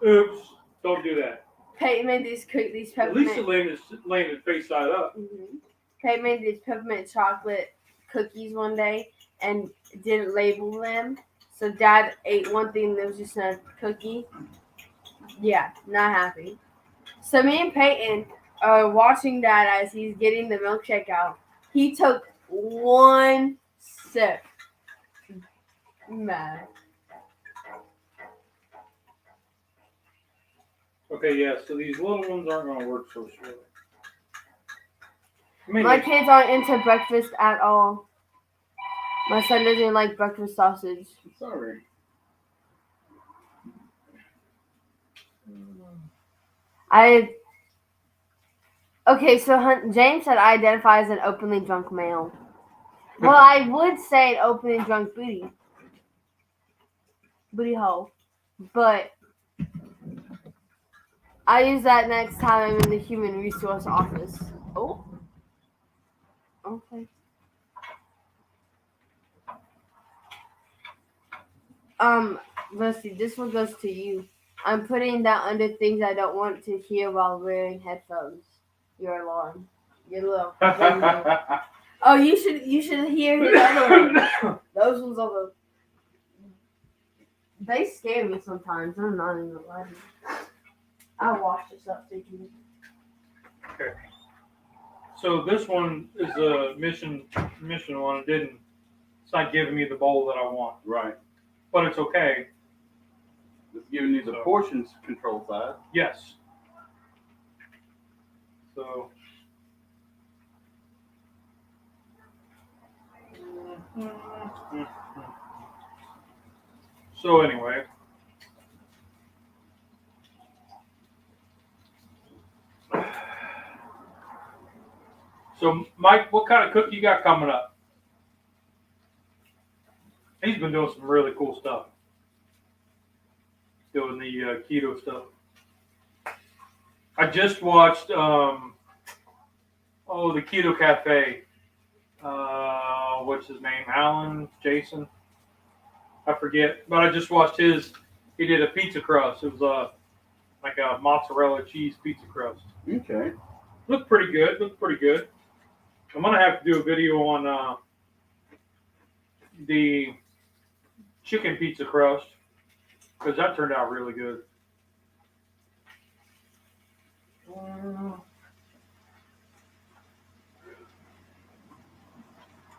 Oops, don't do that. Peyton made these At peppermint. least it landed face side up. Mm-hmm. Peyton made these peppermint chocolate cookies one day and didn't label them. So Dad ate one thing that was just a cookie. Yeah, not happy. So me and Peyton are watching Dad as he's getting the milkshake out. He took one sip. Mad. Okay, yeah, so these little ones aren't going to work so surely. I mean, My kids aren't into breakfast at all. My son doesn't like breakfast sausage. Sorry. Okay, so James said I identify as an openly drunk male. Well, I would say an openly drunk booty hole, but I use that next time I'm in the human resource office. Oh, okay. Let's see. This one goes to you. I'm putting that under things I don't want to hear while wearing headphones. Your alarm. Your little. Oh, you should hear his other ones. Those ones are the. They scare me sometimes. I'm not even gonna lie to you. I'll wash this up so you can. Okay. So this one is a mission one. It's not giving me the bowl that I want. Right. But it's okay. It's giving you the portions control side. Yes. So. So anyway. So Mike, what kind of cook you got coming up? He's been doing some really cool stuff. doing the keto stuff. I just watched the Keto Cafe. What's his name? Alan, Jason? I forget. But I just watched his. He did a pizza crust. It was like a mozzarella cheese pizza crust. Okay. Looked pretty good. I'm gonna have to do a video on the chicken pizza crust because that turned out really good.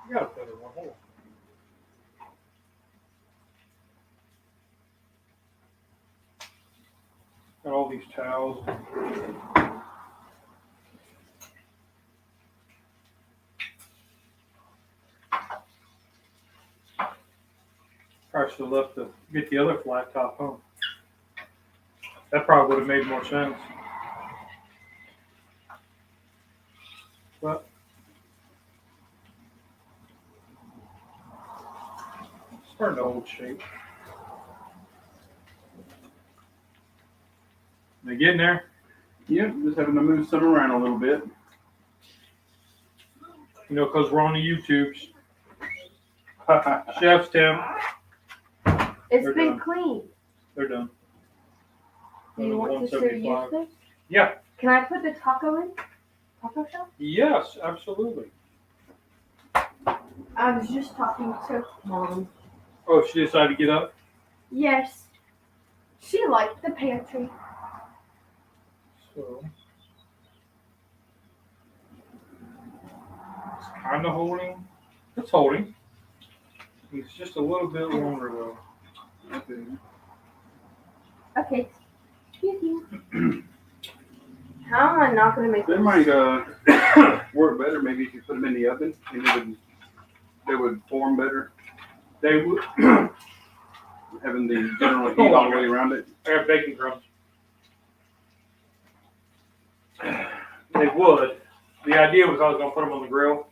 I got a better one. Hold on. Got all these towels. Probably should have left to get the other flat top home. That probably would have made more sense. But it's starting to hold shape. They getting there? Yep, just having to move some around a little bit. You know, because we're on the YouTubes. Chef's Tim. It's They're been done. clean. They're done. Do you want to still use 175. this? Yeah. Can I put the taco in? Taco shell? Yes, absolutely. I was just talking to Mom. Oh, she decided to get up? Yes. She liked the pantry. So it's kind of holding. It's holding. It's just a little bit longer though. Okay. Excuse me. How am I not going to make They this? might work better maybe if you put them in the oven. And they would form better. They would. Having the general heat all the way around it. I have bacon crumbs. They would. The idea was I was going to put them on the grill,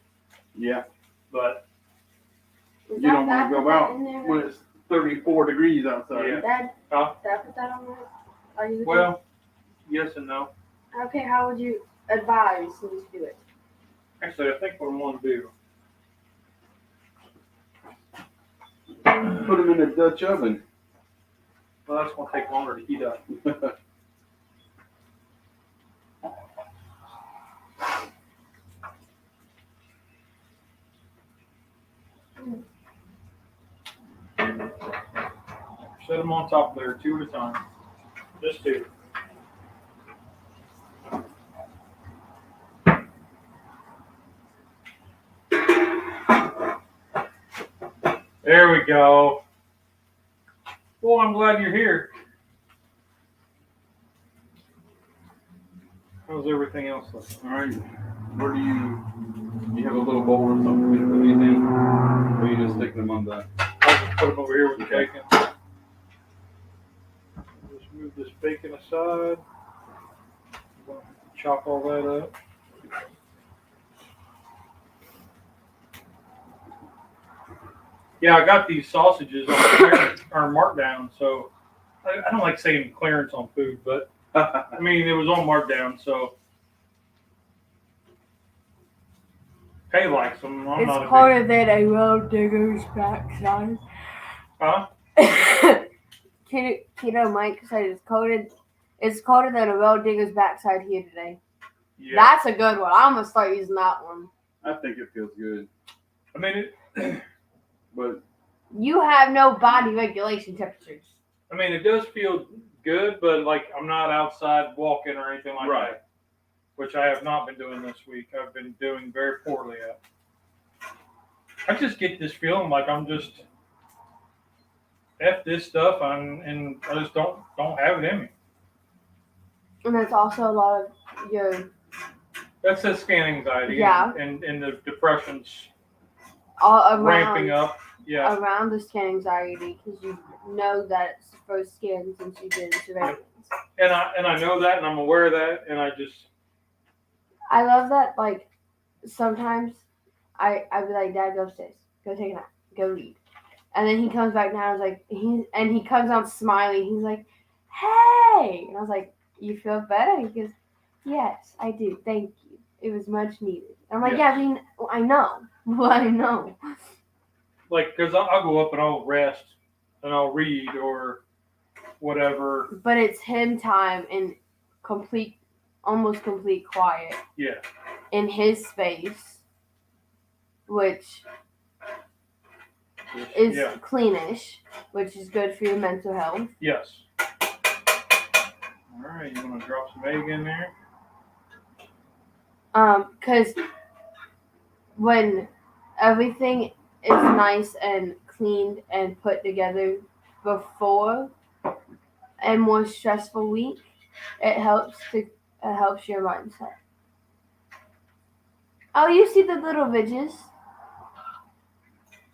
Yeah. but Is You don't that want to bad? go Put that out in there? when it's 34 degrees outside. Yeah. Dad, Huh? did I put that on there? Are you well, yes and no. okay, how would you advise me to do it? Actually, I think what I want to do. Put them in a Dutch oven. Well, that's going to take longer to heat up. Set them on top there, 2 at a time. Just 2. There we go. Well, I'm glad you're here. How's everything else looking? All right. Where do you have a little bowl or something to put these in? Or you just stick them on the... I'll just put them over here with the Okay. bacon. Just move this bacon aside. Chop all that up. Yeah, I got these sausages on clearance, or markdown, so I don't like saying clearance on food, but I mean, it was on markdown, so Kay likes them. I'm not It's a colder than a well digger's backside. Huh? Keto Mike said it's colder than a well digger's backside here today. Yeah. That's a good one. I'm gonna start using that one. I think it feels good. I mean, But You have no body regulation temperatures. I mean, it does feel good, but like I'm not outside walking or anything like Right. that, which I have not been doing this week. I've been doing very poorly at. I just get this feeling like I'm just F this stuff, and I just don't have it in me. And there's also a lot of your That's the scan anxiety, Yeah. and the depression's all ramping around up. Yeah, around the skin anxiety because you know that it's for skin since you did surveillance. and I know that, and I'm aware of that, and I just I love that. Like sometimes I'd be like, Dad, go upstairs, go take a nap, go read, and then he comes back down. He comes out smiling. He's like, "Hey!" And I was like, "You feel better?" He goes, "Yes, I do. Thank you. It was much needed." I'm like, Yes. "Yeah, I mean, I know. Well, I know." Like, because I'll go up and I'll rest and I'll read or whatever. But it's him time in almost complete quiet Yeah. in his space, which is Yeah. cleanish, which is good for your mental health. Yes. All right, you want to drop some egg in there? Because when everything is nice and cleaned and put together before a more stressful week, it helps your mindset. Oh, you see the little ridges?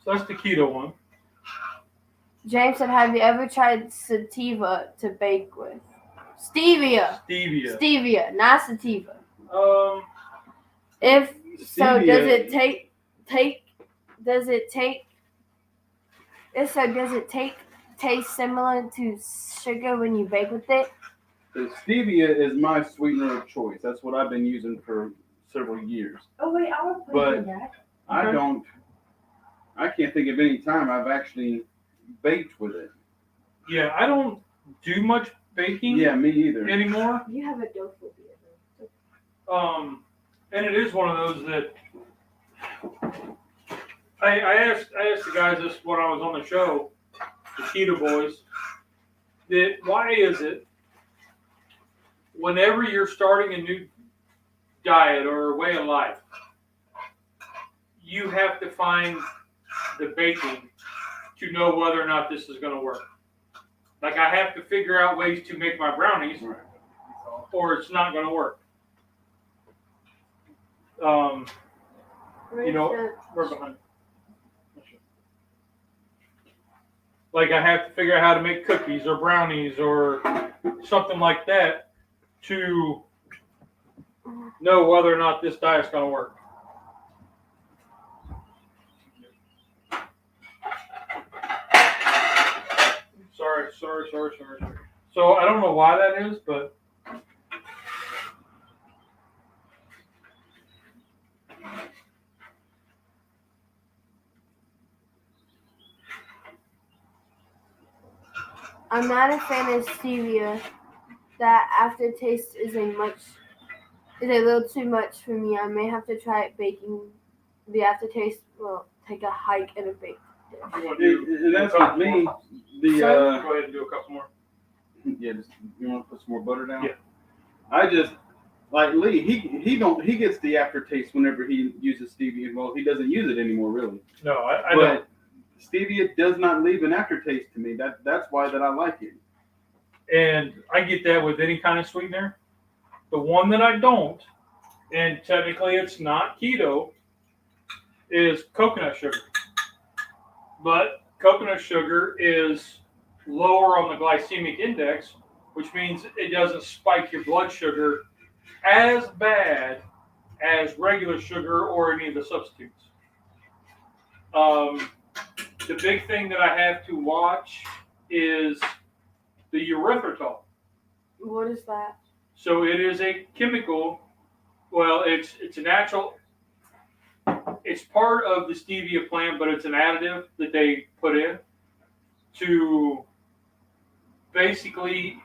So that's the keto one. James said, "Have you ever tried sativa to bake with?" Stevia. Stevia. Stevia, not sativa. Stevia. Does it taste similar to sugar when you bake with it? The stevia is my sweetener of choice. That's what I've been using for several years. Oh wait, I will put But it in that. I can't think of any time I've actually baked with it. Yeah, I don't do much baking. Yeah, me either. Anymore. You have a dough phobia. And it is one of those that I asked the guys this when I was on the show, the Keto Boys, that why is it whenever you're starting a new diet or way of life, you have to find the baking to know whether or not this is going to work. Like I have to figure out ways to make my brownies, or it's not going to work. You know, we're behind. Like I have to figure out how to make cookies or brownies or something like that to know whether or not this diet's going to work. Sorry. So I don't know why that is, but I'm not a fan of stevia. That aftertaste is a little too much for me. I may have to try it baking. The aftertaste will take a hike in a baked dish. And that's with me. Go ahead and do a couple more. Yeah, you want to put some more butter down? Yeah. I just like Lee. He gets the aftertaste whenever he uses stevia. Well, he doesn't use it anymore, really. No, I don't. Stevia does not leave an aftertaste to me. That's why that I like it. And I get that with any kind of sweetener. The one that I don't, and technically it's not keto, is coconut sugar. But coconut sugar is lower on the glycemic index, which means it doesn't spike your blood sugar as bad as regular sugar or any of the substitutes. The big thing that I have to watch is the erythritol. What is that? So it is a chemical. Well, it's a natural. It's part of the stevia plant, but it's an additive that they put in to basically.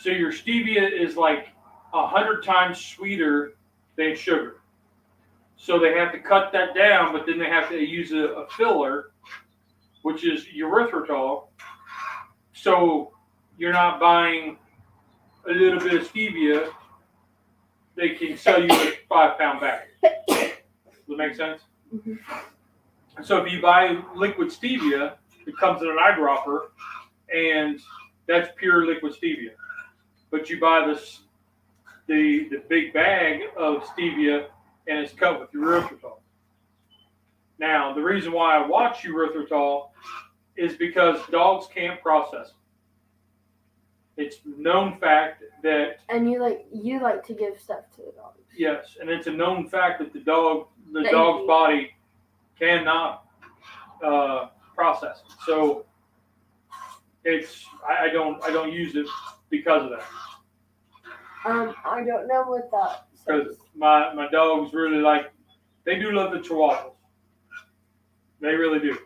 So your stevia is like 100 times sweeter than sugar. So they have to cut that down, but then they have to use a filler, which is erythritol. So you're not buying a little bit of stevia. They can sell you a 5-pound bag. Does that make sense? Mm-hmm. So if you buy liquid stevia, it comes in an eyedropper, and that's pure liquid stevia. But you buy the big bag of stevia, and it's cut with erythritol. Now, the reason why I watch erythritol is because dogs can't process it. It's known fact that. And you like to give stuff to the dogs. Yes, and it's a known fact that the dog's body cannot process it. So I don't use it because of that. I don't know what that Because says. my dogs really they do love the chihuahuas. They really do.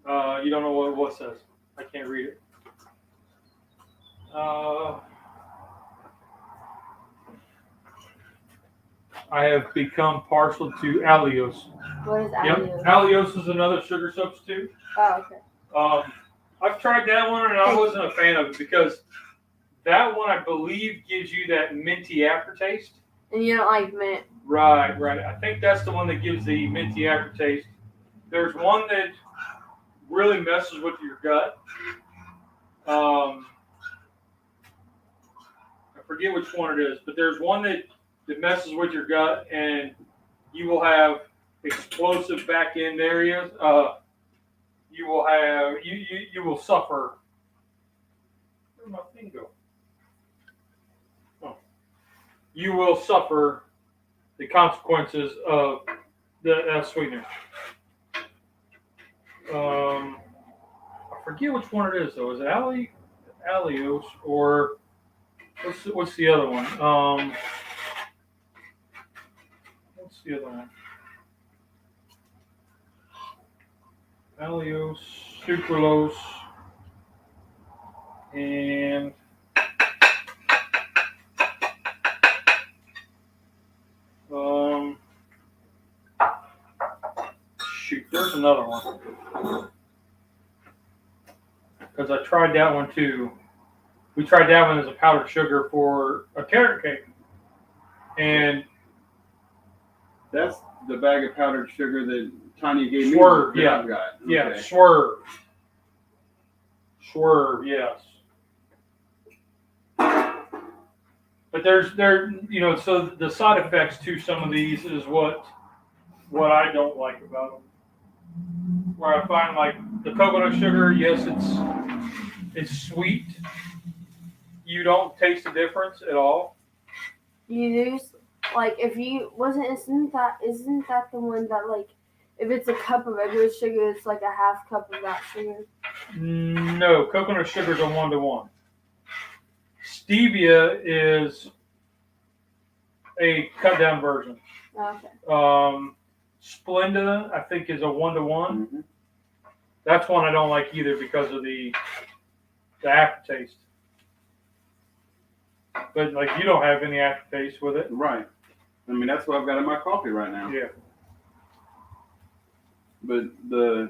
You don't know what it says. I can't read it. I have become partial to Alios. What is Yep, Alios? Alios is another sugar substitute. Oh, okay. I've tried that one and I wasn't a fan of it because that one I believe gives you that minty aftertaste. And you don't like mint? Right. I think that's the one that gives the minty aftertaste. There's one that really messes with your gut. I forget which one it is, but there's one that messes with your gut and you will have explosive back end areas. You will have you will suffer. Where'd my thing go? Oh. You will suffer the consequences of the sweetener. I forget which one it is though. Is it Alios or what's the other one? What's the other one? Alios, sucralose, and shoot, there's another one. Because I tried that one too. We tried that one as a powdered sugar for a carrot cake. And That's the bag of powdered sugar that Tanya gave me. Swerve, that yeah. I've got. yeah, Okay. Swerve, yes. But so the side effects to some of these is what I don't like about them. Where I find like the coconut sugar, yes, it's sweet. You don't taste the difference at all. You do, like, if you isn't that the one that, like, if it's a cup of regular sugar, it's like a half cup of that sugar? No, coconut sugar is a 1-to-1. Stevia is a cut down version. Okay. Splenda, I think, is a 1-to-1. Mm-hmm. That's one I don't like either because of the aftertaste. But like you don't have any aftertaste with it. Right. I mean, that's what I've got in my coffee right now. Yeah. But the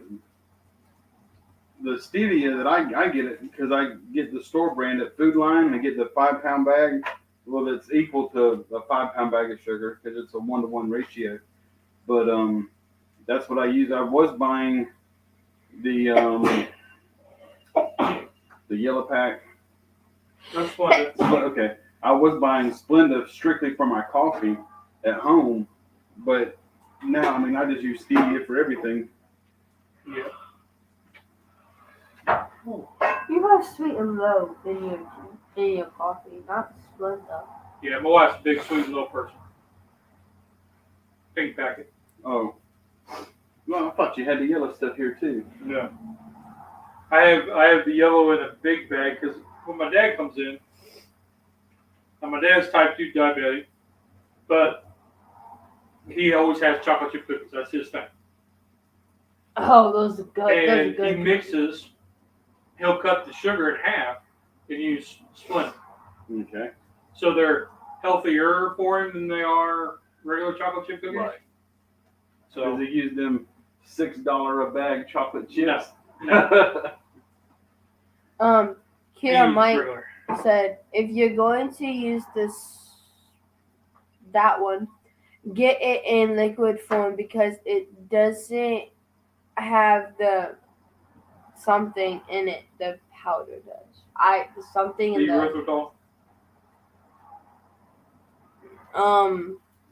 stevia that I get it because I get the store brand at Food Line and I get the 5-pound bag. Well, that's equal to a 5-pound bag of sugar because it's a 1-to-1 ratio. But that's what I use. I was buying the yellow pack. That's Splenda. Okay. I was buying Splenda strictly for my coffee at home, but now, I mean, I just use stevia for everything. Yeah. You have sweet and low in your coffee, not Splenda. Yeah, my wife's a big sweet and low person. Pink packet. Oh. Well, I thought you had the yellow stuff here too. Yeah. I have the yellow in a big bag because when my dad comes in, and my dad's type 2 diabetic, but he always has chocolate chip cookies. That's his thing. Oh, those are good. And he mixes. He'll cut the sugar in half and use Splenda. Okay. So they're healthier for him than they are regular chocolate chip cookies. Right. So Does he use them $6 a bag chocolate chips? No. Keto Mike said, if you're going to use that one, get it in liquid form because it doesn't have the something in it the powder does. The something in the erythritol?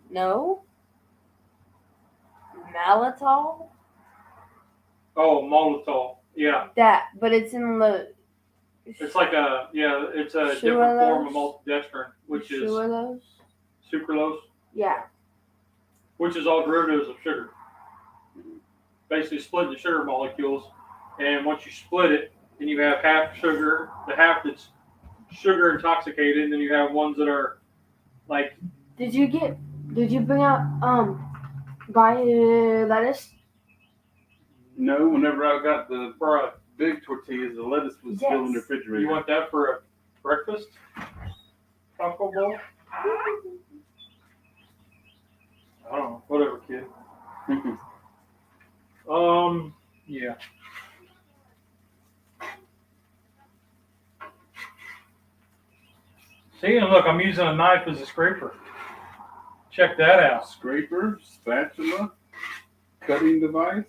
No. Maltitol? Oh, maltitol. Yeah. That, but it's in the. It's like it's a different form of maltodextrin, which is sucralose. Yeah. Which is all derivatives of sugar. Basically split the sugar molecules, and once you split it, and you have half sugar, the half that's sugar intoxicated, and then you have ones that are like. Did you bring out lettuce? No, whenever I got the big tortillas, the lettuce was still in the refrigerator. You want that for a breakfast taco bowl? I don't know. Whatever, kid. Yeah. See, and look, I'm using a knife as a scraper. Check that out. Scraper, spatula, cutting device.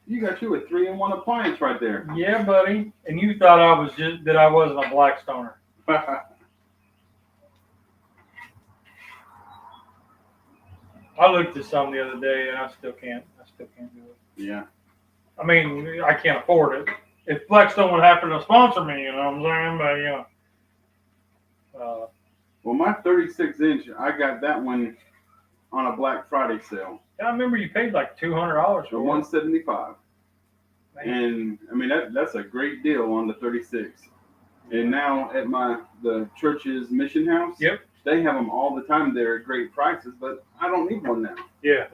You got you a 3-in-1 appliance right there. Yeah, buddy. And you thought I wasn't a black stoner. I looked at some the other day, and I still can't do it. Yeah. I mean, I can't afford it. If Blackstone would happen to sponsor me, you know what I'm saying? But, you know. Well, my 36-inch, I got that one on a Black Friday sale. Yeah, I remember you paid like $200 for it. $175. And, I mean, that's a great deal on the 36. And now at the church's mission house, yep, they have them all the time there at great prices, but I don't need one now. Yeah.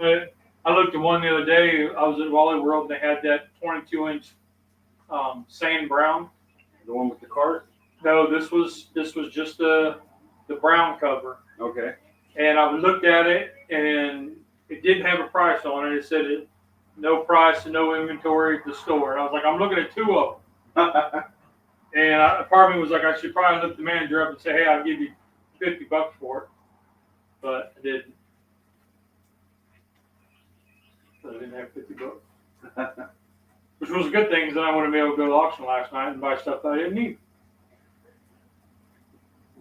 I looked at one the other day. I was at Wally World, and they had that 22-inch sand brown. The one with the cart? No, this was just the brown cover. Okay. And I looked at it, and it didn't have a price on it. It said no price and no inventory at the store. And I was like, I'm looking at two of them. And part of me was like, I should probably look the manager up and say, hey, I'll give you $50 for it. But I didn't. So I didn't have $50. Which was a good thing, because then I wouldn't be able to go to the auction last night and buy stuff that I didn't need.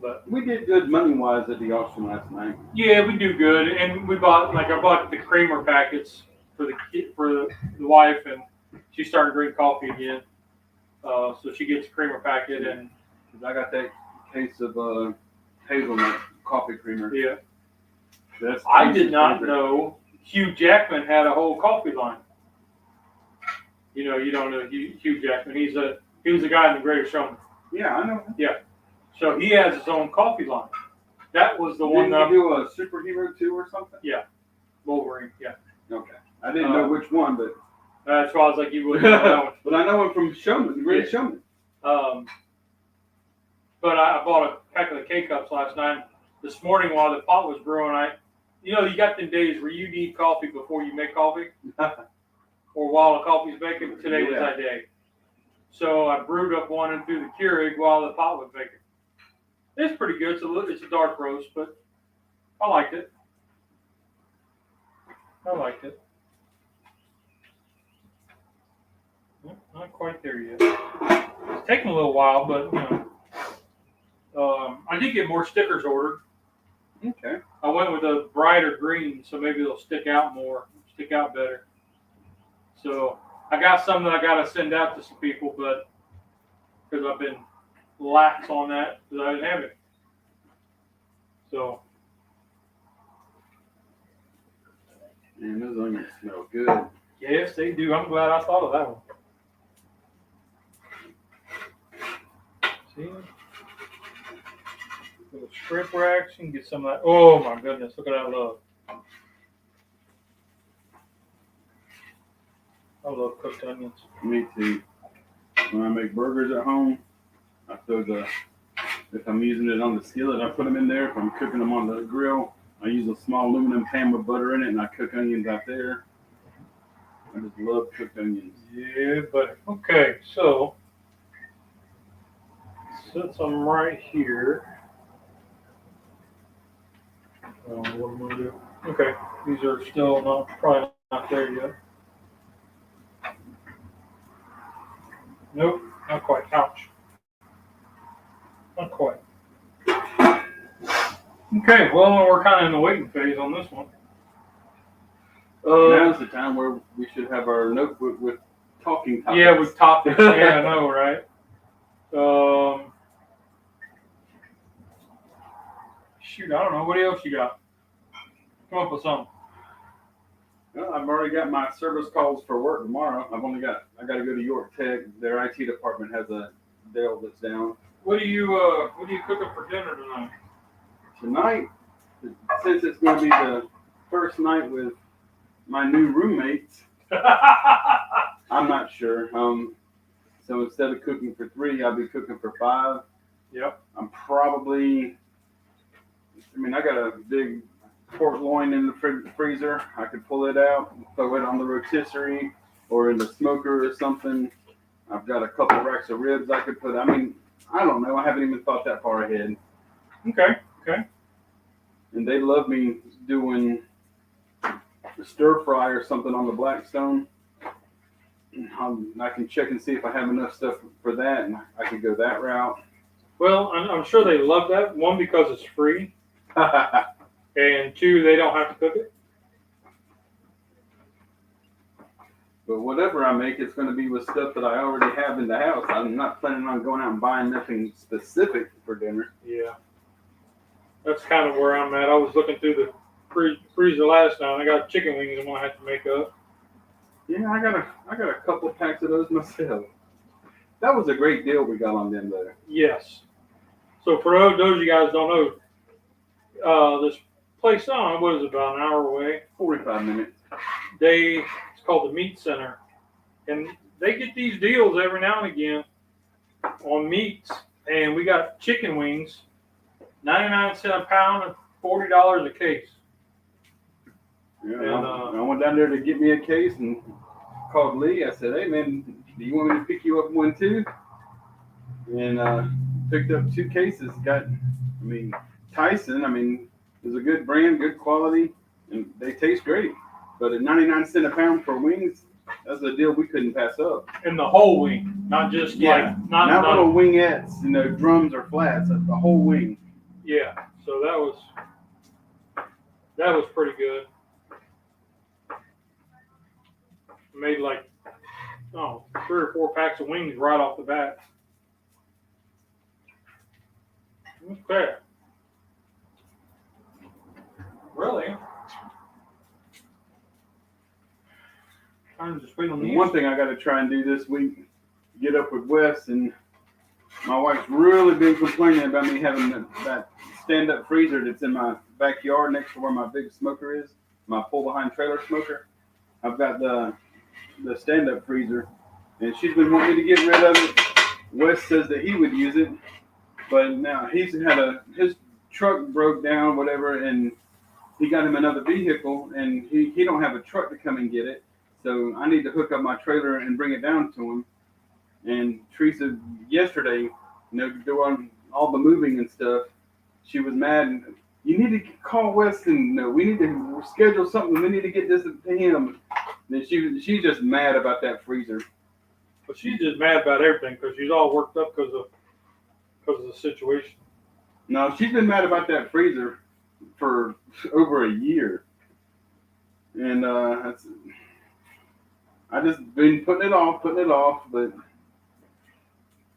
But we did good money-wise at the auction last night. Yeah, we do good. And I bought the creamer packets for the wife, and she's starting to drink coffee again. So she gets a creamer packet, and I got that case of hazelnut coffee creamer. Yeah. I did not know Hugh Jackman had a whole coffee line. You know, you don't know Hugh Jackman. He was the guy in The Greatest Showman. Yeah, I know. Yeah. So he has his own coffee line. That was the one that Didn't you do a superhero too or something? Yeah. Wolverine, yeah. Okay. I didn't know which one, but that's why I was like, you wouldn't know that one. But I know him from Showman, The Greatest Showman. But I bought a pack of the K-Cups last night. This morning while the pot was brewing, you got them days where you need coffee before you make coffee. Or while the coffee's baking. Today was that day. So I brewed up one and threw the Keurig while the pot was baking. It's pretty good. It's a dark roast, but I liked it. Not quite there yet. It's taking a little while, but I did get more stickers ordered. Okay. I went with a brighter green, so maybe they'll stick out better. So I got some that I got to send out to some people, but because I've been lax on that because I didn't have it. So. Man, those onions smell good. Yes, they do. I'm glad I thought of that one. See? Little scraper action. Get some of that. Oh my goodness. Look at that love. I love cooked onions. Me too. When I make burgers at home, I throw if I'm using it on the skillet, I put them in there. If I'm cooking them on the grill, I use a small aluminum pan with butter in it, and I cook onions out there. I just love cooked onions. Yeah, but okay, so set some right here. What am I gonna do? Okay, these are still probably not there yet. Nope, not quite. Ouch. Not quite. Okay, well, we're kind of in the waiting phase on this one. Now's the time where we should have our notebook with talking topics. Yeah, with topics. Yeah, I know, right? Shoot, I don't know. What else you got? Come up with something. Well, I've already got my service calls for work tomorrow. I got to go to York Tech. Their IT department has a Dell that's down. What are you cooking for dinner tonight? Tonight, since it's going to be the first night with my new roommates, I'm not sure. So instead of cooking for 3, I'll be cooking for 5. Yep. I got a big pork loin in the freezer. I could pull it out, throw it on the rotisserie or in the smoker or something. I've got a couple of racks of ribs I could put. I don't know. I haven't even thought that far ahead. Okay. And they love me doing a stir fry or something on the Blackstone. I can check and see if I have enough stuff for that, and I could go that route. Well, I'm sure they love that. 1, because it's free, and 2, they don't have to cook it. But whatever I make, it's going to be with stuff that I already have in the house. I'm not planning on going out and buying nothing specific for dinner. Yeah. That's kind of where I'm at. I was looking through the freezer last night. I got chicken wings I'm going to have to make up. Yeah, I got a couple of packs of those myself. That was a great deal we got on them there. Yes. So for those of you guys don't know, this place what is it, about an hour away? 45 minutes. It's called the Meat Center, and they get these deals every now and again on meats. And we got chicken wings, 99 cents a pound and $40 a case. Yeah, And, I went down there to get me a case and called Lee. I said, "Hey man, do you want me to pick you up one too?" And picked up 2 cases. Tyson. It's a good brand, good quality, and they taste great. But at 99 cents a pound for wings, that's a deal we couldn't pass up. And the whole wing, not just not little wingettes, drums or flats. That's the whole wing. Yeah. So that was pretty good. Made 3 or 4 packs of wings right off the bat. Okay. Really? I'm just waiting on these. One thing I got to try and do this week, get up with Wes, and my wife's really been complaining about me having that stand-up freezer that's in my backyard next to where my big smoker is, my pull-behind trailer smoker. I've got the stand-up freezer, and she's been wanting me to get rid of it. Wes says that he would use it, but now he's had his truck broke down, whatever, and he got him another vehicle, and he don't have a truck to come and get it. So I need to hook up my trailer and bring it down to him. And Teresa, yesterday, doing all the moving and stuff, she was mad. And you need to call Wes and we need to schedule something. We need to get this to him. And she's just mad about that freezer. But she's just mad about everything because she's all worked up because of the situation. No, she's been mad about that freezer for over a year. And I just been putting it off, but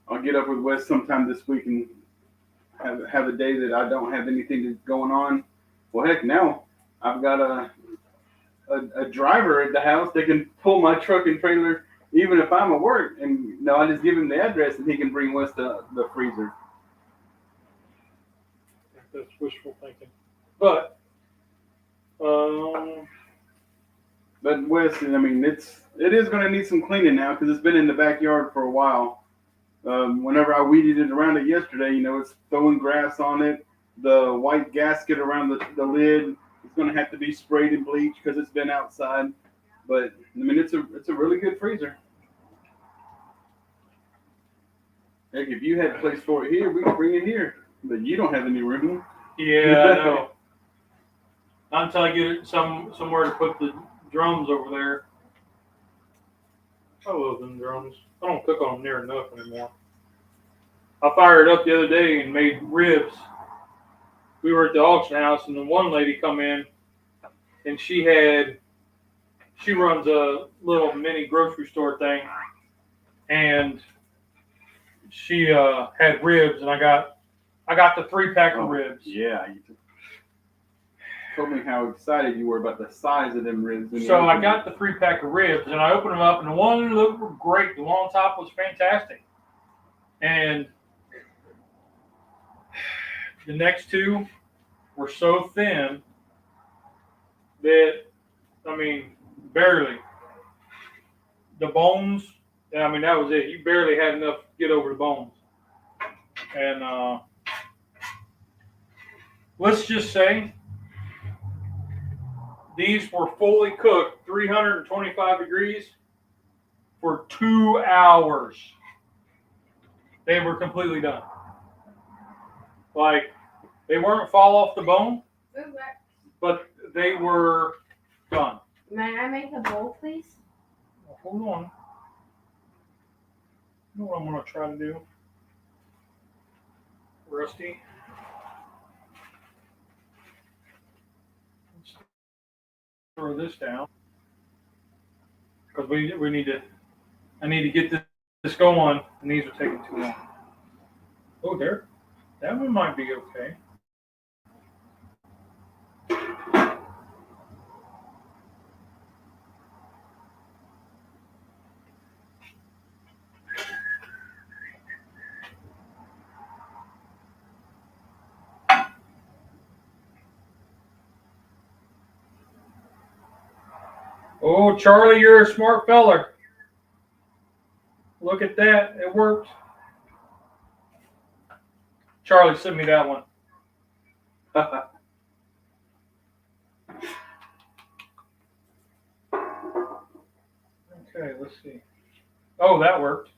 I'll get up with Wes sometime this week and have a day that I don't have anything going on. Well, heck, now I've got a driver at the house that can pull my truck and trailer even if I'm at work. And I just give him the address and he can bring Wes the freezer. That's wishful thinking. But Wes, it is going to need some cleaning now because it's been in the backyard for a while. Whenever I weeded it around it yesterday, it's throwing grass on it. The white gasket around the lid is going to have to be sprayed and bleached because it's been outside. But it's a really good freezer. Heck, if you had a place for it here, we could bring it here. But you don't have any room. Yeah, I know. Not until I get it somewhere to put the drums over there. I love them drums. I don't cook on them near enough anymore. I fired up the other day and made ribs. We were at the auction house, and the one lady come in, and she runs a little mini grocery store thing, and she had ribs, and I got the 3-pack of ribs. Yeah. told me how excited you were about the size of them ribs. So I got the 3-pack of ribs, and I opened them up, and the one looked great. The one on top was fantastic. And the next two were so thin that, I mean, barely. The bones, I mean, that was it. You barely had enough to get over the bones. And let's just say these were fully cooked, 325 degrees, for 2 hours. They were completely done. Like, they weren't fall off the bone, but they were done. May I make a bowl, please? Well, hold on. You know what I'm going to try to do? Rusty. Let's throw this down. Because we need to, I need to get this going, and these are taking too long. Oh, there. That one might be okay. Oh, Charlie, you're a smart feller. Look at that. It worked. Charlie, send me that one. Okay, let's see. Oh, that worked.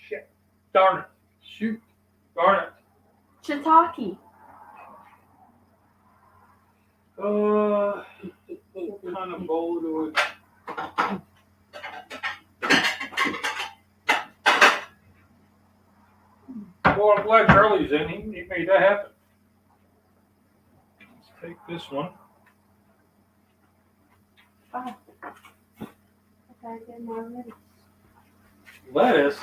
Shit. Darn it. Shoot. Darn it. Shiitake. What kind of bowl do we... Well, I'm glad Charlie's in. He made that happen. Let's take this one. Oh. Okay, get more lettuce. Lettuce?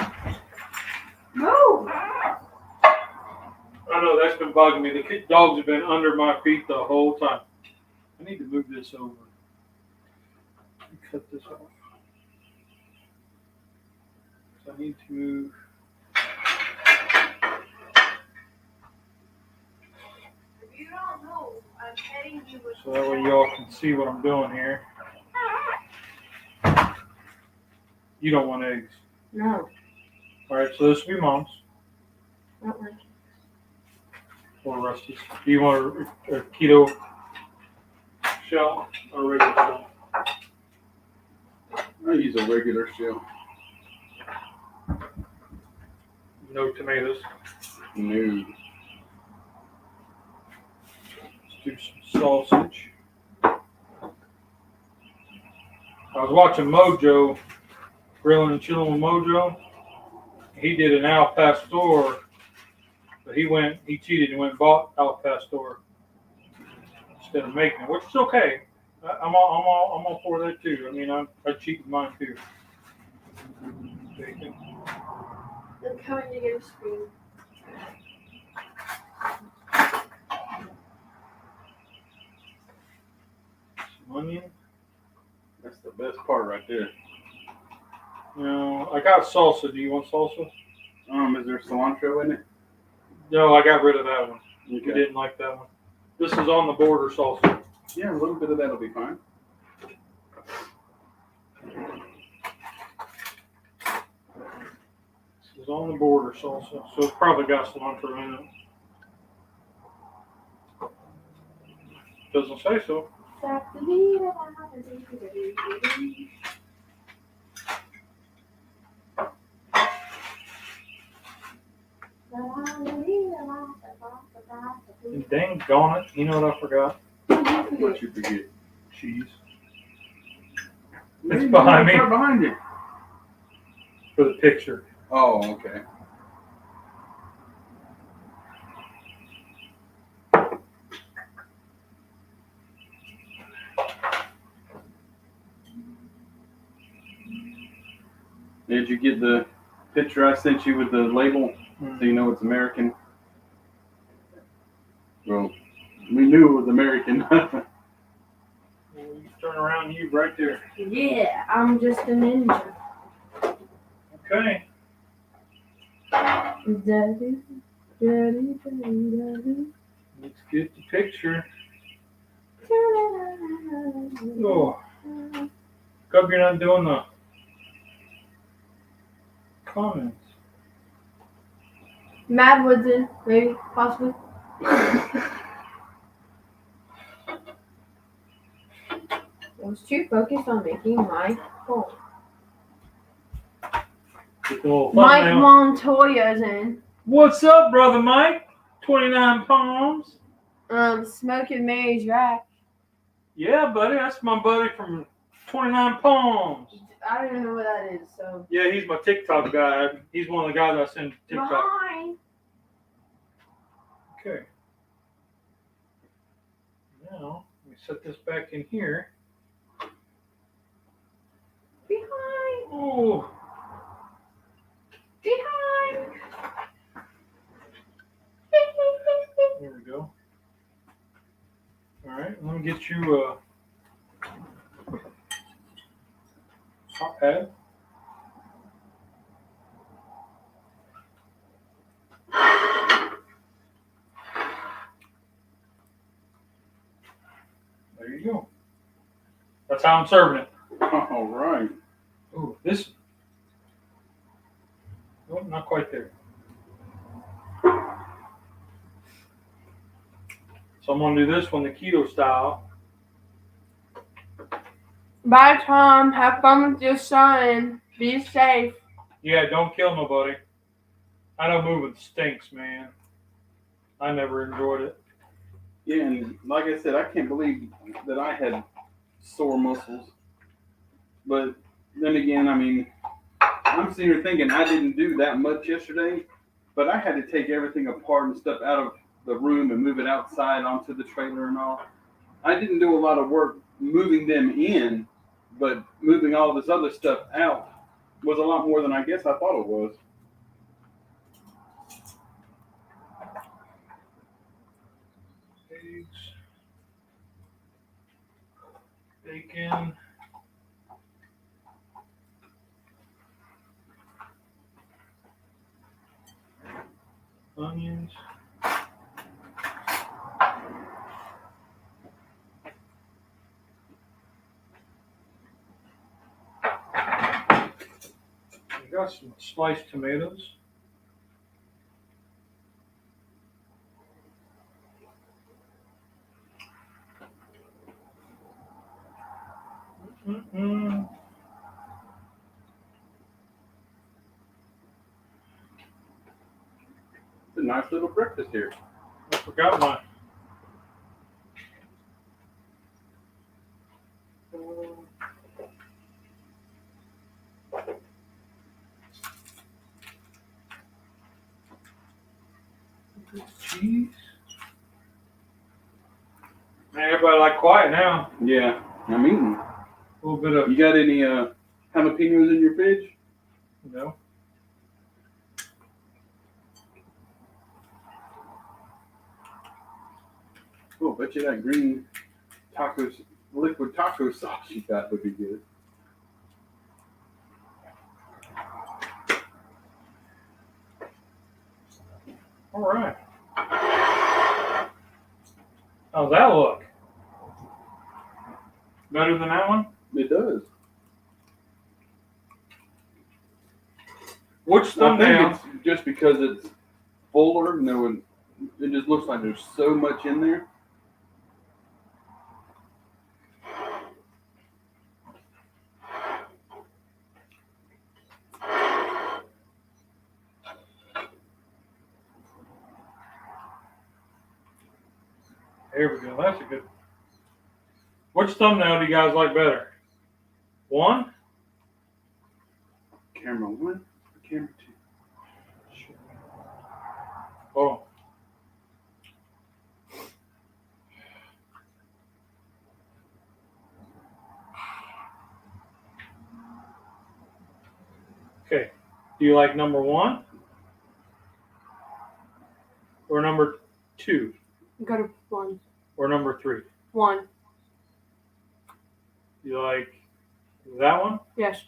No! I know, that's been bugging me. The dogs have been under my feet the whole time. I need to move this over. Cut this off. So I need to move. If you don't know, I'm heading you with So that way y'all can see what I'm doing here. You don't want eggs. No. Alright, so this will be Mom's. Not like Or Rusty's. Do you want a keto shell or a regular shell? I use a regular shell. No tomatoes. No. Let's do some sausage. I was watching Mojo, Grilling and Chilling with Mojo. He did an al pastor, but he cheated and went and bought al pastor instead of making it, which is okay. I'm all for that too. I mean, I cheat with mine too. Bacon. I'm coming to get a spoon. Some onion. That's the best part right there. No, I got salsa. Do you want salsa? Is there cilantro in it? No, I got rid of that one. You Okay. didn't like that one. This is on the border salsa. Yeah, a little bit of that'll be fine. This is on the border salsa, so it's probably got cilantro in it. Doesn't say so. And dang gone it. You know what I forgot? What you forget? Cheese. Maybe It's behind me. right behind you. For the picture. Oh, okay. Did you get the picture I sent you with the label so you know it's American? Well, we knew breaking. You turn around, you right there. Yeah, I'm just a ninja. Okay. Daddy, daddy, daddy, daddy. Let's get the picture. Oh. Oh. Hope you're not doing the comments. Mad Woods in, maybe, possibly. I was too focused on making my phone. Get the little Mike thumbnail. Montoya's in. What's up, brother Mike? 29 palms. Smoking Mary's Rack. Yeah, buddy. That's my buddy from 29 palms. I don't even know what that is, so. Yeah, he's my TikTok guy. He's one of the guys I send TikTok. Behind. Okay. Now, let me set this back in here. Behind. Oh. Behind. There we go. All right, let me get you a hot pad. There you go. That's how I'm serving it. All right. Ooh, this. Nope, not quite there. So I'm gonna do this one the keto style. Bye, Tom. Have fun with your son. Be safe. Yeah, don't kill nobody. I know moving stinks, man. I never enjoyed it. Yeah, and like I said, I can't believe that I had sore muscles. But then again, I mean, I'm sitting here thinking I didn't do that much yesterday, but I had to take everything apart and stuff out of the room and move it outside onto the trailer and all. I didn't do a lot of work moving them in, but moving all this other stuff out was a lot more than I guess I thought it was. Eggs, bacon, onions. I got some sliced tomatoes. Mm-mm. It's a nice little breakfast here. I forgot mine. Cheese. Man, everybody like quiet now. Yeah, I'm eating. A little bit of, You got any jalapenos in your fridge? you know. Oh, bet you that green tacos, liquid taco sauce you got would be good. All right. How's that look? Better than that one? It does. Which I thumbnail? think it's just because it's fuller. No, it just looks like there's so much in there. There we go. That's a good. Which thumbnail do you guys like better? One? Camera one or camera two? Oh. Okay. Do you like number one or number two? Go to one. or number 3? 1. You like that one? Yes.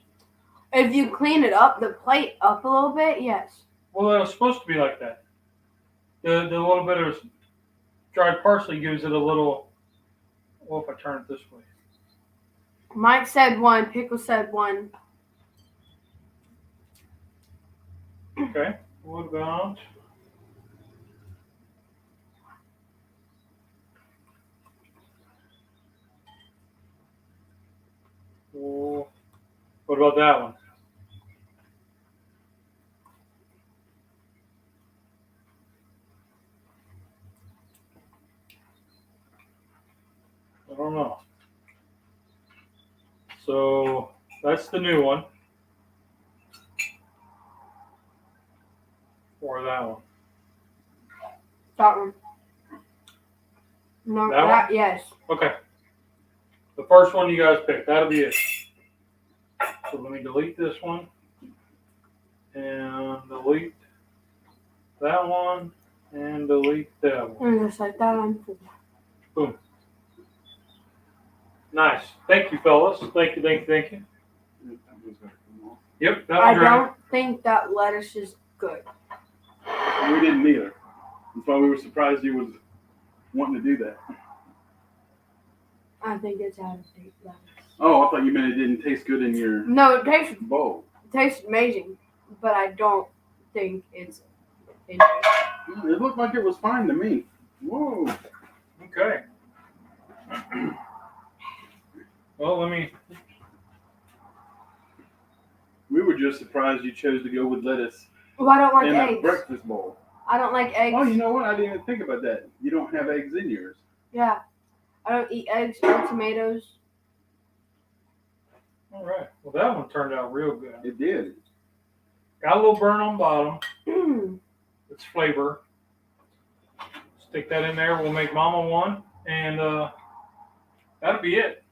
If you clean it up, the plate up a little bit, yes. Well, it was supposed to be like that. The little bit of dried parsley gives it a little. Well, if I turn it this way. Mike said 1. Pickle said 1. Okay. What about? Well, what about that one? I don't know. So that's the new one. Or that one. That one. No, That that one? yes. Okay. The first one you guys pick. That'll be it. So let me delete this one. And delete that one. And delete that one. And just like that one. Boom. Nice. Thank you, fellas. Thank you. Yep, that I one's right. don't think that lettuce is good. We didn't either. That's why we were surprised you was wanting to do that. I think it's out of date lettuce. Oh, I thought you meant it didn't taste good in your No, it bowl. tastes amazing, but I don't think it's interesting. It looked like it was fine to me. Whoa. Okay. Well, let me. We were just surprised you chose to go with lettuce Well, I don't like in a eggs. breakfast bowl. I don't like eggs. Oh, you know what? I didn't even think about that. You don't have eggs in yours. Yeah. I don't eat eggs or tomatoes. All right. Well, that one turned out real good. It did. Got a little burn on bottom. Mm. It's flavor. Stick that in there. We'll make Mama one, and that'll be it.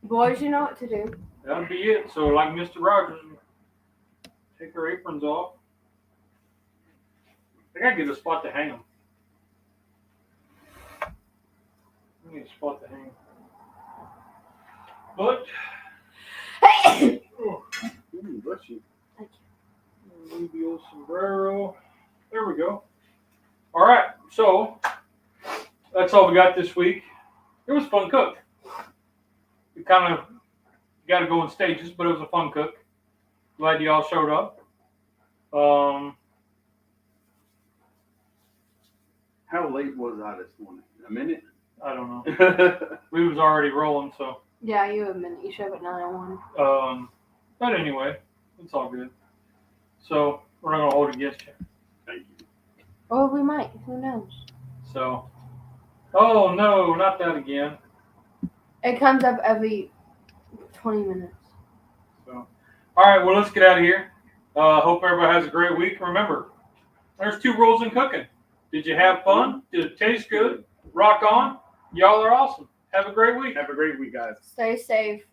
Boys, you know what to do. That'll be it. So, like Mr. Rogers, take our aprons off. I gotta get a spot to hang them. I need a spot to hang them. But, Bless you. leave the old sombrero. There we go. All right. So, that's all we got this week. It was fun cook. We kind of got to go in stages, but it was a fun cook. Glad y'all showed up. How late was I this morning? A minute? I don't know. We was already rolling, so. Yeah, you have a minute. You show up at 9:01. But anyway, it's all good. So we're not gonna hold it against you. Thank you. Oh, we might. Who knows? So, oh no, not that again. It comes up every 20 minutes. So, all right, well let's get out of here. Hope everybody has a great week. Remember, there's 2 rules in cooking. Did you have fun? Did it taste good? Rock on. Y'all are awesome. Have a great week. Have a great week, guys. Stay safe.